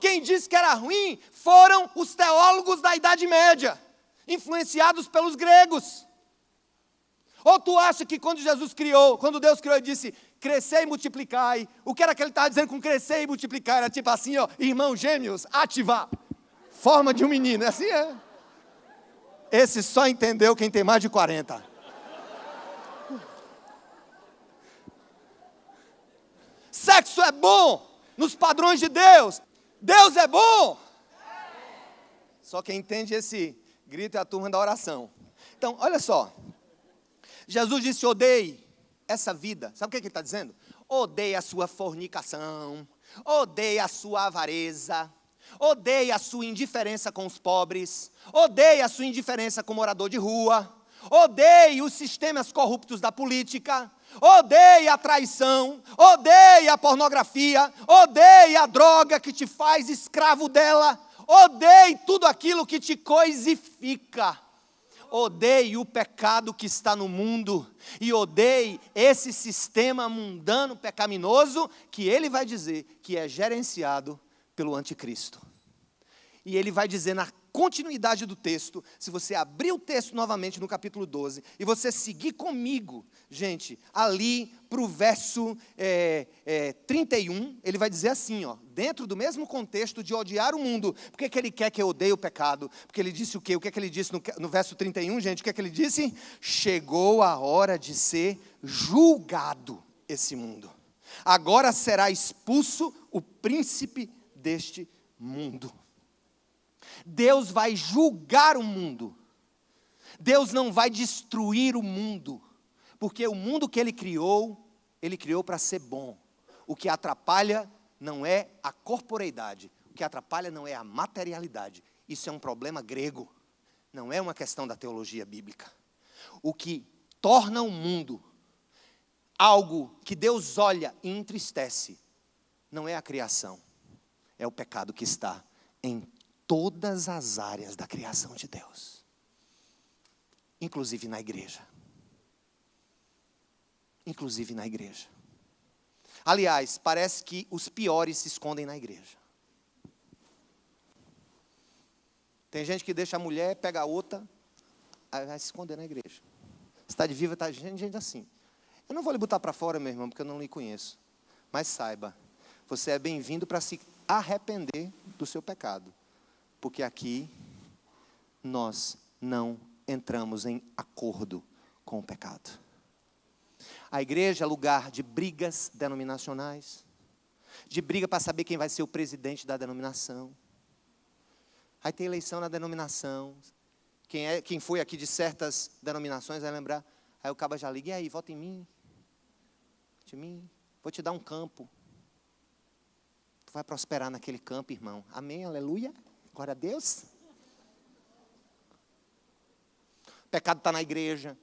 Quem disse que era ruim foram os teólogos da Idade Média, influenciados pelos gregos. Ou tu acha que quando Deus criou, ele disse, crescer e multiplicai, o que era que ele estava dizendo com crescer e multiplicar? Era tipo assim, ó, irmãos gêmeos, ativar, forma de um menino, é assim é. Esse só entendeu quem tem mais de 40. Sexo é bom, nos padrões de Deus, Deus é bom. Só quem entende esse grito é a turma da oração. Então, olha só. Jesus disse, odeie essa vida. Sabe o que ele está dizendo? Odeie a sua fornicação, odeie a sua avareza, odeie a sua indiferença com os pobres, odeie a sua indiferença com o morador de rua, odeie os sistemas corruptos da política, odeie a traição, odeie a pornografia, odeie a droga que te faz escravo dela, odeie tudo aquilo que te coisifica. Odeie o pecado que está no mundo e odeie esse sistema mundano pecaminoso que ele vai dizer que é gerenciado pelo anticristo. E ele vai dizer na continuidade do texto, se você abrir o texto novamente no capítulo 12, e você seguir comigo, gente, ali para o verso 31, ele vai dizer assim, ó, dentro do mesmo contexto de odiar o mundo. Por que ele quer que eu odeie o pecado? Porque ele disse o quê? O que é que ele disse no verso 31, gente? O que é que ele disse? Chegou a hora de ser julgado esse mundo. Agora será expulso o príncipe deste mundo. Deus vai julgar o mundo. Deus não vai destruir o mundo, porque o mundo que ele criou para ser bom. O que atrapalha não é a corporeidade, o que atrapalha não é a materialidade. Isso é um problema grego, não é uma questão da teologia bíblica. O que torna o mundo algo que Deus olha e entristece, não é a criação, é o pecado que está em todas as áreas da criação de Deus, inclusive na igreja. Inclusive na igreja. Aliás, parece que os piores se escondem na igreja. Tem gente que deixa a mulher, pega a outra, aí vai se esconder na igreja. Está de viva, está gente assim. Eu não vou lhe botar para fora, meu irmão, porque eu não lhe conheço. Mas saiba, você é bem-vindo para se arrepender do seu pecado. Porque aqui nós não entramos em acordo com o pecado. A igreja é lugar de brigas denominacionais, de briga para saber quem vai ser o presidente da denominação. Aí tem eleição na denominação. Quem foi aqui de certas denominações vai lembrar. Aí o caba já liga, e aí, vota em mim. Vote em mim, vou te dar um campo. Tu vai prosperar naquele campo, irmão. Amém, aleluia. Glória a Deus. O pecado está na igreja,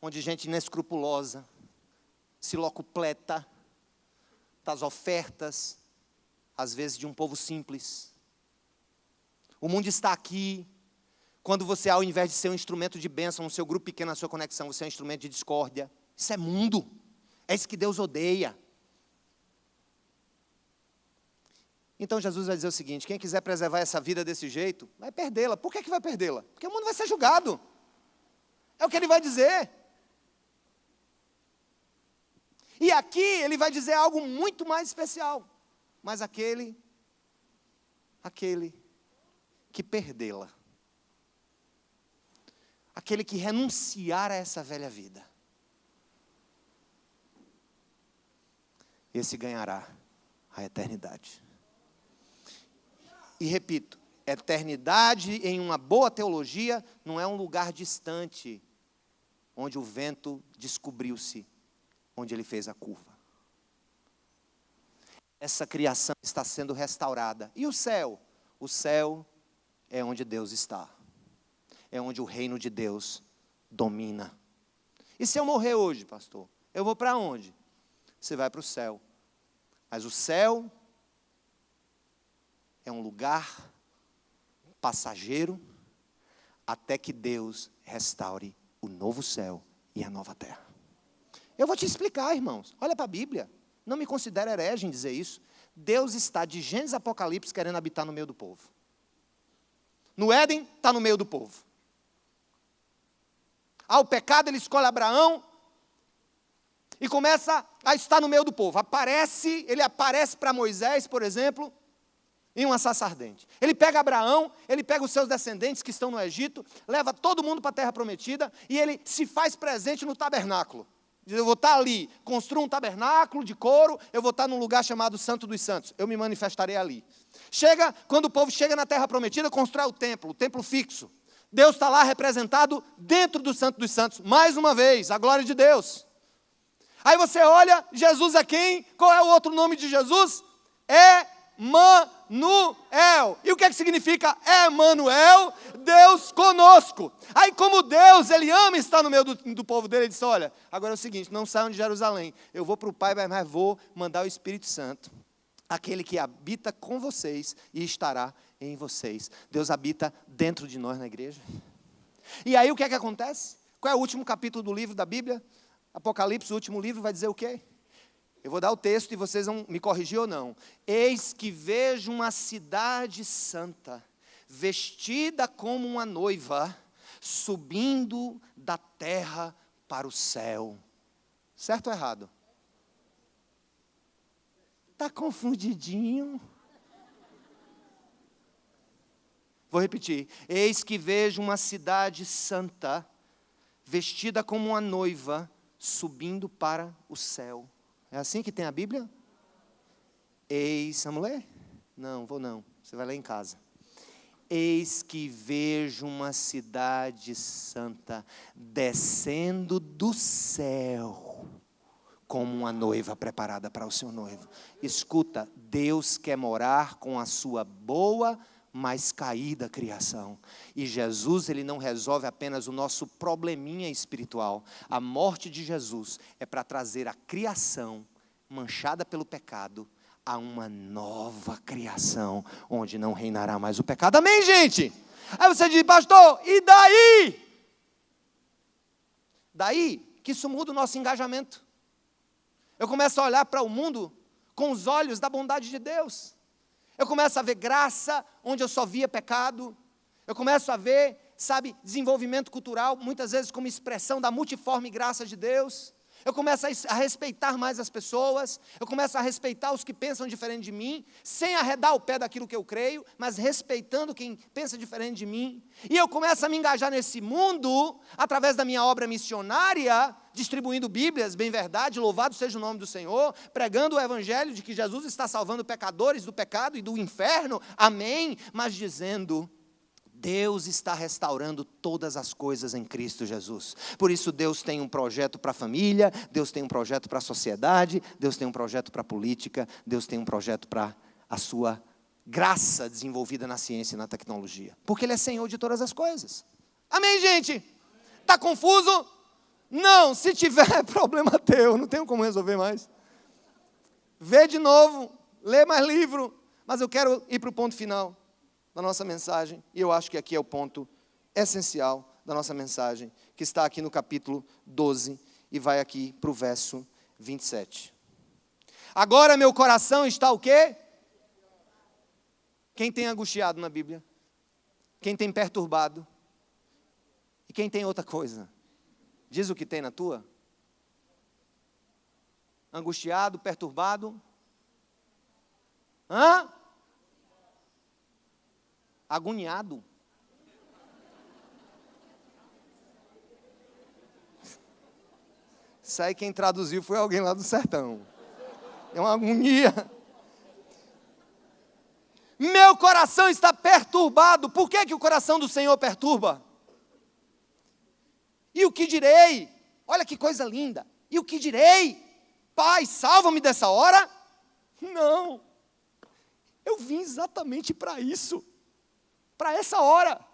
onde gente inescrupulosa se locupleta das ofertas, às vezes de um povo simples. O mundo está aqui, quando você, ao invés de ser um instrumento de bênção no seu grupo pequeno, na sua conexão, você é um instrumento de discórdia. Isso é mundo, é isso que Deus odeia. Então Jesus vai dizer o seguinte: quem quiser preservar essa vida desse jeito, vai perdê-la. Por que vai perdê-la? Porque o mundo vai ser julgado. É o que ele vai dizer. E aqui ele vai dizer algo muito mais especial. Mas aquele que perdê-la, aquele que renunciar a essa velha vida, esse ganhará a eternidade. E repito, eternidade em uma boa teologia não é um lugar distante, onde o vento descobriu-se, onde ele fez a curva. Essa criação está sendo restaurada. E o céu? O céu é onde Deus está. É onde o reino de Deus domina. E se eu morrer hoje, pastor? Eu vou para onde? Você vai para o céu. Mas o céu é um lugar passageiro até que Deus restaure o novo céu e a nova terra. Eu vou te explicar, irmãos. Olha para a Bíblia. Não me considero herege em dizer isso. Deus está de Gênesis a Apocalipse querendo habitar no meio do povo. No Éden, está no meio do povo. O pecado, ele escolhe Abraão e começa a estar no meio do povo. Ele aparece para Moisés, por exemplo, em uma sarça ardente. Ele pega Abraão, ele pega os seus descendentes que estão no Egito, leva todo mundo para a terra prometida e ele se faz presente no tabernáculo. Eu vou estar ali, construo um tabernáculo de couro, eu vou estar num lugar chamado Santo dos Santos, eu me manifestarei ali. Quando o povo chega na terra prometida, constrói o templo fixo. Deus está lá representado dentro do Santo dos Santos, mais uma vez, a glória de Deus. Aí você olha, Jesus é quem? Qual é o outro nome de Jesus? Emanuel. E o que significa Emanuel? Deus conosco. Aí como Deus, Ele ama estar no meio do povo dele, Ele disse: olha, agora é o seguinte, não saiam de Jerusalém, eu vou para o Pai, mas vou mandar o Espírito Santo, aquele que habita com vocês e estará em vocês. Deus habita dentro de nós na igreja. E aí o que acontece? Qual é o último capítulo do livro da Bíblia? Apocalipse, o último livro, vai dizer o quê? Eu vou dar o texto e vocês vão me corrigir ou não. Eis que vejo uma cidade santa, vestida como uma noiva, subindo da terra para o céu. Certo ou errado? Está confundidinho? Vou repetir. Eis que vejo uma cidade santa, vestida como uma noiva, subindo para o céu. É assim que tem a Bíblia? Vamos ler? Não, vou não. Você vai ler em casa. Eis que vejo uma cidade santa descendo do céu, como uma noiva preparada para o seu noivo. Escuta, Deus quer morar com a sua boa, mas caída criação. E Jesus, Ele não resolve apenas o nosso probleminha espiritual. A morte de Jesus é para trazer a criação manchada pelo pecado a uma nova criação, onde não reinará mais o pecado. Amém, gente? Aí você diz: pastor, e daí? Daí que isso muda o nosso engajamento. Eu começo a olhar para o mundo com os olhos da bondade de Deus. Eu começo a ver graça onde eu só via pecado. Eu começo a ver, desenvolvimento cultural, muitas vezes como expressão da multiforme graça de Deus. Eu começo a respeitar mais as pessoas. Eu começo a respeitar os que pensam diferente de mim, sem arredar o pé daquilo que eu creio, mas respeitando quem pensa diferente de mim. E eu começo a me engajar nesse mundo, através da minha obra missionária, distribuindo Bíblias, bem verdade, louvado seja o nome do Senhor, pregando o Evangelho de que Jesus está salvando pecadores do pecado e do inferno, amém, mas dizendo: Deus está restaurando todas as coisas em Cristo Jesus. Por isso Deus tem um projeto para a família, Deus tem um projeto para a sociedade, Deus tem um projeto para a política, Deus tem um projeto para a sua graça desenvolvida na ciência e na tecnologia. Porque Ele é Senhor de todas as coisas. Amém, gente? Está confuso? Não, se tiver, é problema teu, não tenho como resolver mais. Vê de novo, lê mais livro, mas eu quero ir para o ponto final da nossa mensagem, e eu acho que aqui é o ponto essencial da nossa mensagem, que está aqui no capítulo 12, e vai aqui para o verso 27. Agora meu coração está o quê? Quem tem angustiado na Bíblia? Quem tem perturbado? E quem tem outra coisa? Diz o que tem na tua? Angustiado, perturbado? Hã? Agoniado? Isso aí quem traduziu foi alguém lá do sertão. É uma agonia. Meu coração está perturbado. Por que o coração do Senhor perturba? E o que direi? Olha que coisa linda. E o que direi? Pai, salva-me dessa hora? Não. Eu vim exatamente para isso. Para essa hora.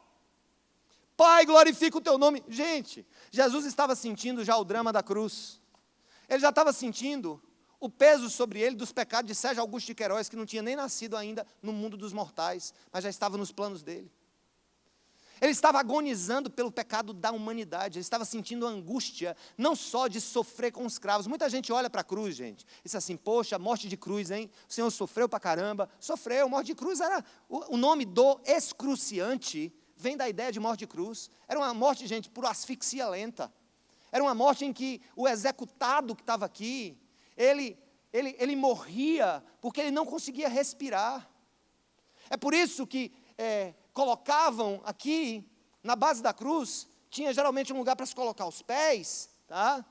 Pai, glorifica o teu nome. Gente, Jesus estava sentindo já o drama da cruz. Ele já estava sentindo o peso sobre ele dos pecados de Sérgio Augusto de Queiroz, que não tinha nem nascido ainda no mundo dos mortais, mas já estava nos planos dele. Ele estava agonizando pelo pecado da humanidade, ele estava sentindo angústia, não só de sofrer com os cravos. Muita gente olha para a cruz, gente, e diz assim, poxa, morte de cruz, hein? O Senhor sofreu para caramba. Sofreu, morte de cruz era, o nome do excruciante vem da ideia de morte de cruz. Era uma morte, gente, por asfixia lenta. Era uma morte em que o executado que estava aqui, ele morria porque ele não conseguia respirar. É por isso que colocavam aqui, na base da cruz, tinha geralmente um lugar para se colocar os pés, tá?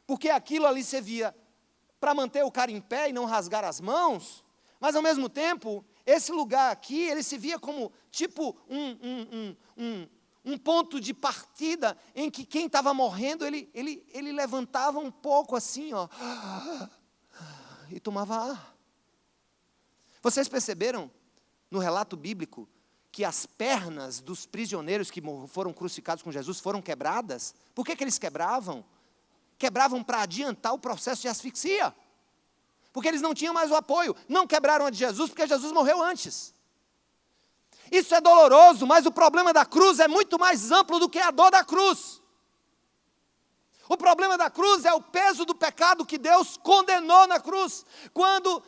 Porque aquilo ali servia para manter o cara em pé e não rasgar as mãos, mas ao mesmo tempo, esse lugar aqui, ele se via como tipo um ponto de partida em que quem estava morrendo, ele levantava um pouco assim, ó, e tomava ar. Vocês perceberam, no relato bíblico, que as pernas dos prisioneiros que foram crucificados com Jesus foram quebradas? Por que eles quebravam? Quebravam para adiantar o processo de asfixia. Porque eles não tinham mais o apoio. Não quebraram a de Jesus porque Jesus morreu antes. Isso é doloroso, mas o problema da cruz é muito mais amplo do que a dor da cruz. O problema da cruz é o peso do pecado que Deus condenou na cruz. Quando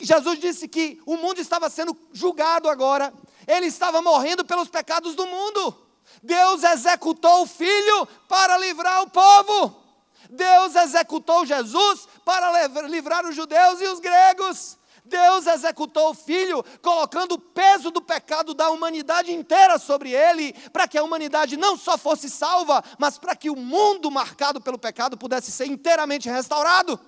Jesus disse que o mundo estava sendo julgado agora, ele estava morrendo pelos pecados do mundo. Deus executou o Filho para livrar o povo. Deus executou Jesus para livrar os judeus e os gregos. Deus executou o Filho, colocando o peso do pecado da humanidade inteira sobre ele, para que a humanidade não só fosse salva, mas para que o mundo marcado pelo pecado pudesse ser inteiramente restaurado.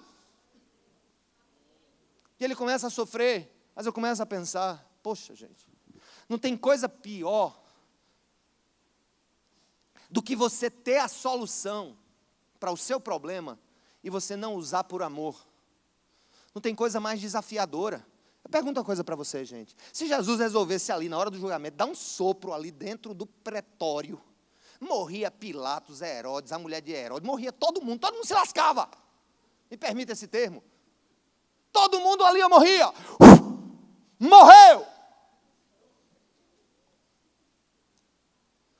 E ele começa a sofrer, mas eu começo a pensar, poxa gente, não tem coisa pior do que você ter a solução para o seu problema e você não usar por amor. Não tem coisa mais desafiadora. Eu pergunto uma coisa para você, gente. Se Jesus resolvesse ali, na hora do julgamento, dar um sopro ali dentro do pretório, morria Pilatos, Herodes, a mulher de Herodes, morria todo mundo se lascava. Me permita esse termo. Todo mundo ali morria. Morreu.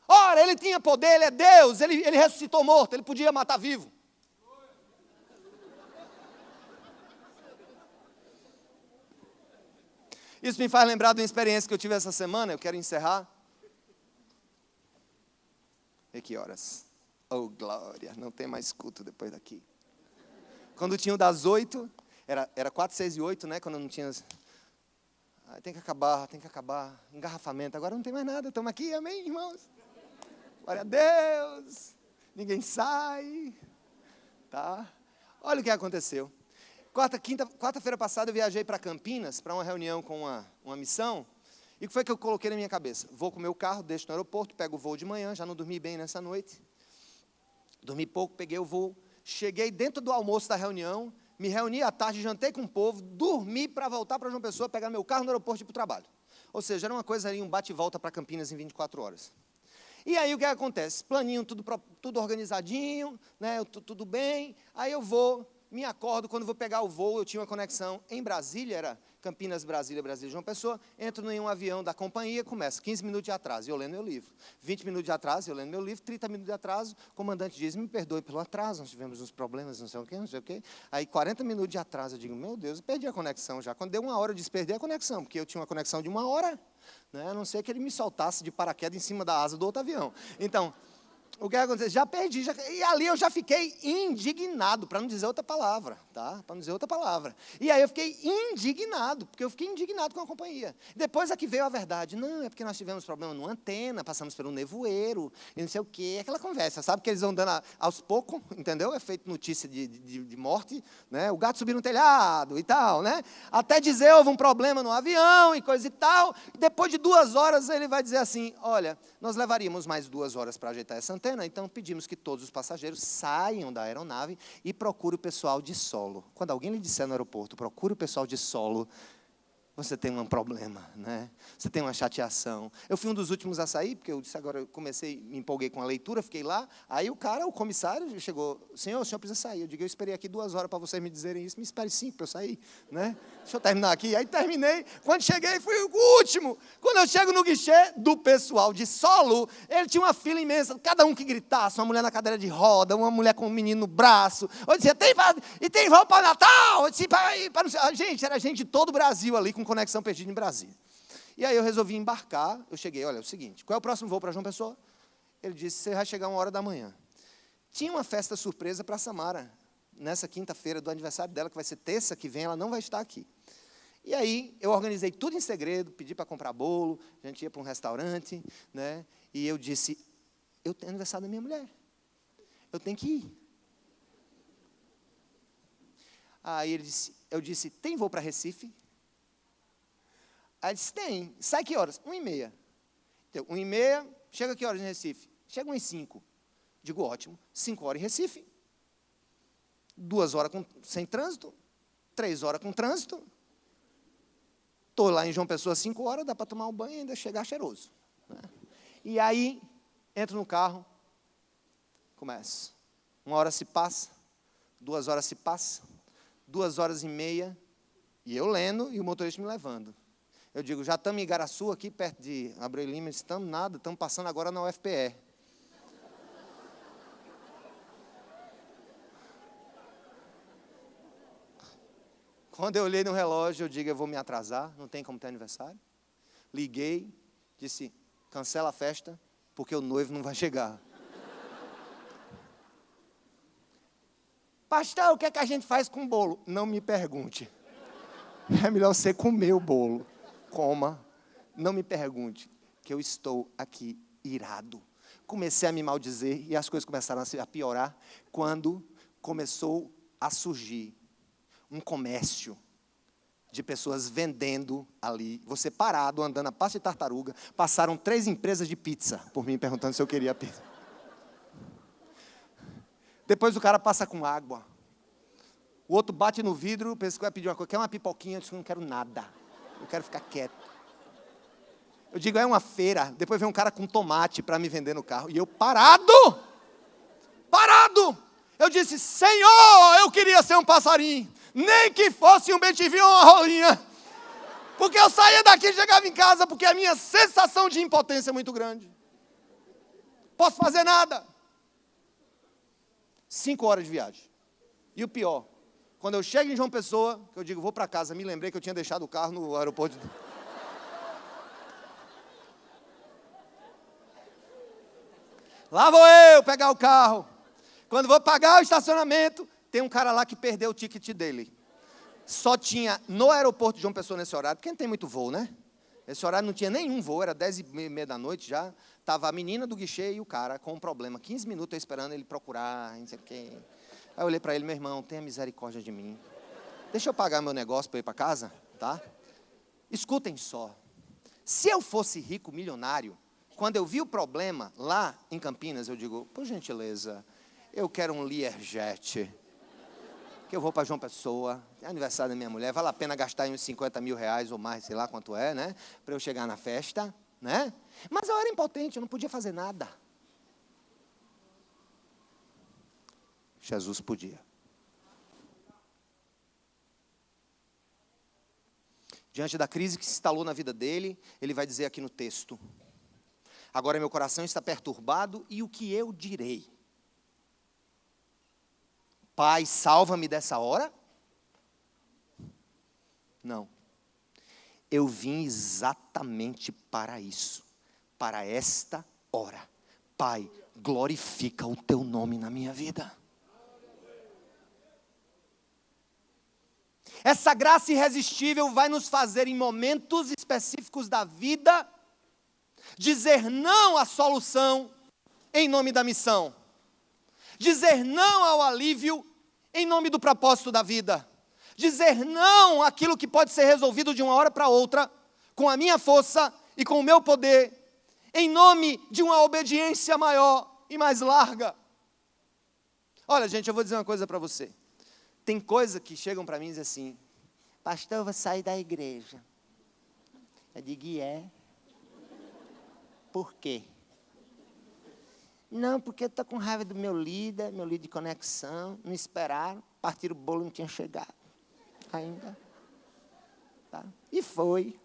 Ora, ele tinha poder, ele é Deus, ele ressuscitou morto, ele podia matar vivo. Isso me faz lembrar de uma experiência que eu tive essa semana, eu quero encerrar. E que horas? Oh, glória, não tem mais culto depois daqui. Quando tinha o das 8, era 4, 6 e 8, né? Quando não tinha... tem que acabar, engarrafamento. Agora não tem mais nada, estamos aqui, amém, irmãos? Glória a Deus, ninguém sai, tá? Olha o que aconteceu. Quarta-feira passada eu viajei para Campinas, para uma reunião com uma missão, e o que foi que eu coloquei na minha cabeça? Vou com o meu carro, deixo no aeroporto, pego o voo de manhã, já não dormi bem nessa noite, dormi pouco, peguei o voo, cheguei dentro do almoço da reunião, me reuni à tarde, jantei com o povo, dormi para voltar para João Pessoa, pegar meu carro no aeroporto e ir para o trabalho. Ou seja, era uma coisa ali, um bate e volta para Campinas em 24 horas. E aí o que acontece? Planinho, tudo organizadinho, né? Tudo bem. Aí eu vou, me acordo, quando vou pegar o voo, eu tinha uma conexão em Brasília, era Campinas, Brasília, Brasília, João Pessoa, entro em um avião da companhia, começa 15 minutos de atraso, eu lendo meu livro. 20 minutos de atraso, eu lendo meu livro. 30 minutos de atraso, o comandante diz, me perdoe pelo atraso, nós tivemos uns problemas, não sei o quê, não sei o quê. Aí 40 minutos de atraso, eu digo, meu Deus, eu perdi a conexão já. Quando deu 1 hora, eu disse, perdi a conexão, porque eu tinha uma conexão de 1 hora, né? A não ser que ele me soltasse de paraquedas em cima da asa do outro avião. Então, o que aconteceu? Já perdi, e ali eu já fiquei indignado, para não dizer outra palavra, tá? Para não dizer outra palavra. E aí eu fiquei indignado, porque eu fiquei indignado com a companhia. Depois é que veio a verdade. Não, é porque nós tivemos problema numa antena, passamos pelo nevoeiro, e não sei o quê, aquela conversa, sabe? Que eles vão dando aos poucos, entendeu? É feito notícia de morte, né? O gato subiu no telhado e tal, né? Até dizer, houve um problema no avião e coisa e tal. E depois de 2 horas, ele vai dizer assim, olha, nós levaríamos mais 2 horas para ajeitar essa antena, então pedimos que todos os passageiros saiam da aeronave e procure o pessoal de solo. Quando alguém lhe disser no aeroporto, procure o pessoal de solo, você tem um problema, né? Você tem uma chateação. Eu fui um dos últimos a sair, porque eu disse agora, eu comecei, me empolguei com a leitura, fiquei lá, aí o comissário chegou, o senhor precisa sair. Eu digo, eu esperei aqui 2 horas para vocês me dizerem isso, me espere 5 para eu sair, né? Deixa eu terminar aqui. Aí terminei, quando cheguei, fui o último. Quando eu chego no guichê do pessoal de solo, ele tinha uma fila imensa, cada um que gritasse, uma mulher na cadeira de roda, uma mulher com um menino no braço. Eu dizia, tem voo para Natal? Eu disse, gente, era gente de todo o Brasil ali, com conexão perdida em Brasília. E aí eu resolvi embarcar, eu cheguei, olha, é o seguinte, qual é o próximo voo para João Pessoa? Ele disse, você vai chegar 1h da manhã. Tinha uma festa surpresa para a Samara, nessa quinta-feira do aniversário dela, que vai ser terça que vem, ela não vai estar aqui. E aí eu organizei tudo em segredo, pedi para comprar bolo, a gente ia para um restaurante, né? E eu disse, eu tenho aniversário da minha mulher, eu tenho que ir. Aí eu disse, tem voo para Recife? Aí ele disse, tem. Sai que horas? 1h30. Então, 1h30, chega que horas em Recife? Chega 1h05. Digo, ótimo. 5 horas em Recife. 2 horas sem trânsito. 3 horas com trânsito. Estou lá em João Pessoa 5 horas, dá para tomar um banho e ainda chegar cheiroso, né? E aí, entro no carro, começo. 1 hora se passa, 2 horas se passa, 2h30, e eu lendo e o motorista me levando. Eu digo, já estamos em Igaraçu, aqui perto de Abreu Lima, estamos nada, estamos passando agora na UFPE. Quando eu olhei no relógio, eu digo, eu vou me atrasar, não tem como ter aniversário. Liguei, disse, cancela a festa, porque o noivo não vai chegar. Pastor, o que é que a gente faz com o bolo? Não me pergunte. É melhor você comer o bolo. Coma, não me pergunte, que eu estou aqui irado. Comecei a me maldizer e as coisas começaram a piorar quando começou a surgir um comércio de pessoas vendendo ali. Você parado, andando a passo de tartaruga, passaram 3 empresas de pizza por mim, perguntando se eu queria pizza. Depois o cara passa com água. O outro bate no vidro, pensa que vai pedir uma coisa, quer uma pipoquinha? Eu disse, não quero nada. Eu quero ficar quieto. Eu digo, é uma feira. Depois vem um cara com tomate para me vender no carro. E eu parado. Eu disse, Senhor, eu queria ser um passarinho. Nem que fosse um bem-te-vi ou uma rolinha. Porque eu saía daqui e chegava em casa, porque a minha sensação de impotência é muito grande. Posso fazer nada. 5 horas de viagem. E o pior, quando eu chego em João Pessoa, que eu digo, vou para casa, me lembrei que eu tinha deixado o carro no aeroporto. Lá vou eu pegar o carro. Quando vou pagar o estacionamento, tem um cara lá que perdeu o ticket dele. Só tinha no aeroporto de João Pessoa nesse horário, porque não tem muito voo, né? Esse horário não tinha nenhum voo, era 10h30 da noite já. Estava a menina do guichê e o cara com um problema. 15 minutos eu esperando ele procurar, não sei o quê. Aí eu olhei para ele, meu irmão, tenha misericórdia de mim. Deixa eu pagar meu negócio para ir para casa, tá? Escutem só. Se eu fosse rico, milionário, quando eu vi o problema lá em Campinas, eu digo, por gentileza, eu quero um Learjet, que eu vou para João Pessoa, é aniversário da minha mulher, vale a pena gastar uns 50 mil reais ou mais, sei lá quanto é, né? Para eu chegar na festa. né? Mas eu era impotente, eu não podia fazer nada. Jesus podia. Diante da crise que se instalou na vida dele, ele vai dizer aqui no texto: agora meu coração está perturbado, e o que eu direi? Pai, salva-me dessa hora? Não. Eu vim exatamente para isso, para esta hora. Pai, glorifica o teu nome na minha vida. Essa graça irresistível vai nos fazer, em momentos específicos da vida, dizer não à solução em nome da missão. Dizer não ao alívio em nome do propósito da vida. Dizer não àquilo que pode ser resolvido de uma hora para outra, com a minha força e com o meu poder, em nome de uma obediência maior e mais larga. Olha, gente, eu vou dizer uma coisa para você. Tem coisas que chegam para mim e dizem assim: pastor, eu vou sair da igreja. Eu digo: e é? Por quê? Não, porque eu estou com raiva do meu líder de conexão. Não esperaram, partiram o bolo, não tinha chegado ainda. Tá? E foi.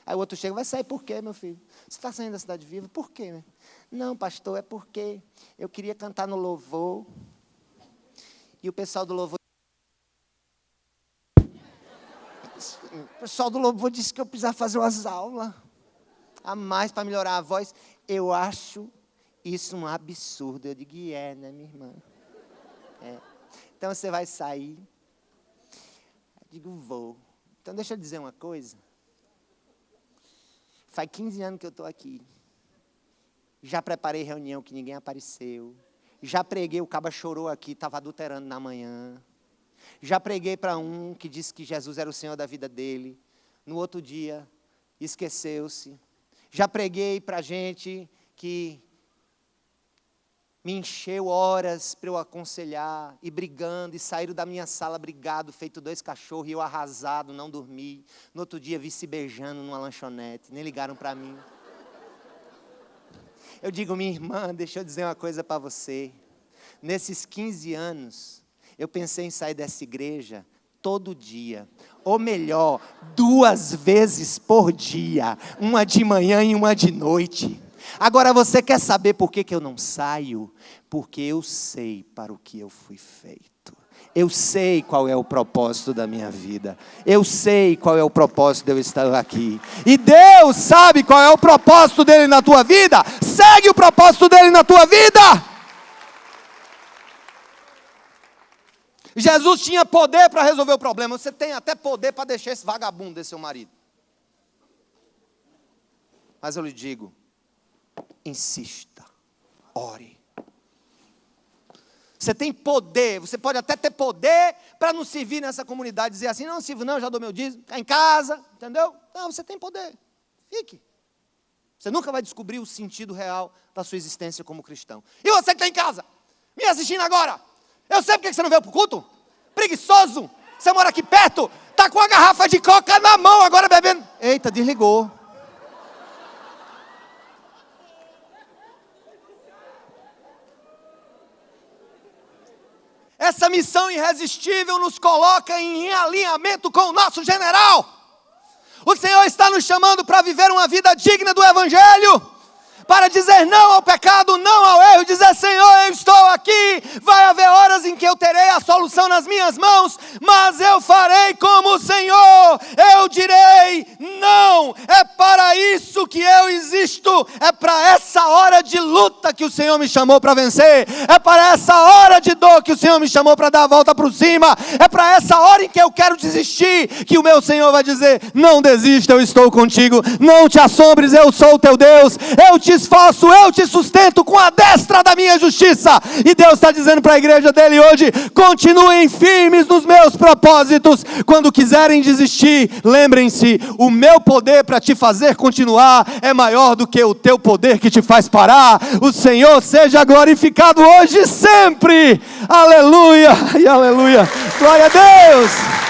Aí o outro chega: vai sair por quê, meu filho? Você está saindo da Cidade Viva? Por quê? Né? Não, pastor, é porque eu queria cantar no louvor. E o pessoal do louvor disse que eu precisava fazer umas aulas a mais para melhorar a voz. Eu acho isso um absurdo. Eu digo: é, né, minha irmã? É. Então você vai sair? Eu digo: vou. Então deixa eu dizer uma coisa. Faz 15 anos que eu estou aqui. Já preparei reunião que ninguém apareceu. Já preguei, o caba chorou aqui, estava adulterando na manhã. Já preguei para um que disse que Jesus era o Senhor da vida dele. No outro dia, esqueceu-se. Já preguei para gente que me encheu horas para eu aconselhar, e brigando, e saíram da minha sala brigado, feito 2 cachorros, e eu arrasado, não dormi. No outro dia, vi se beijando numa lanchonete, nem ligaram para mim. Eu digo: minha irmã, deixa eu dizer uma coisa para você. Nesses 15 anos, eu pensei em sair dessa igreja todo dia. Ou melhor, 2 vezes por dia. Uma de manhã e uma de noite. Agora você quer saber por que eu não saio? Porque eu sei para o que eu fui feito. Eu sei qual é o propósito da minha vida. Eu sei qual é o propósito de eu estar aqui. E Deus sabe qual é o propósito dele na tua vida. Segue o propósito dele na tua vida. Jesus tinha poder para resolver o problema. Você tem até poder para deixar esse vagabundo desse seu marido. Mas eu lhe digo: insista, ore. Você tem poder, você pode até ter poder para não servir nessa comunidade, dizer assim: não sirvo não, já dou meu dízimo, está em casa, entendeu? Não, você tem poder, fique. Você nunca vai descobrir o sentido real da sua existência como cristão. E você que está em casa, me assistindo agora, eu sei porque você não veio para o culto? Preguiçoso, você mora aqui perto, está com a garrafa de coca na mão, agora bebendo. Eita, desligou. Essa missão irresistível nos coloca em alinhamento com o nosso general. O Senhor está nos chamando para viver uma vida digna do Evangelho. Para dizer não ao pecado, não ao erro. Dizer: Senhor, eu estou aqui. Vai haver horas em que eu terei a solução nas minhas mãos. Mas eu farei como o Senhor. Eu direi não. É para isso que eu existo. É para essa hora de luta que o Senhor me chamou para vencer. É para essa hora de dor que o Senhor me chamou para dar a volta por cima. É para essa hora em que eu quero desistir, que o meu Senhor vai dizer: não desista, eu estou contigo. Não te assombres, eu sou o teu Deus. Eu te esforço, eu te sustento com a destra da minha justiça. E Deus está dizendo para a igreja dele hoje: continuem firmes nos meus propósitos. Quando quiserem desistir, lembrem-se: o meu poder para te fazer continuar é maior do que o teu poder que te faz parar. O Senhor seja glorificado hoje e sempre. Aleluia e aleluia. Glória a Deus.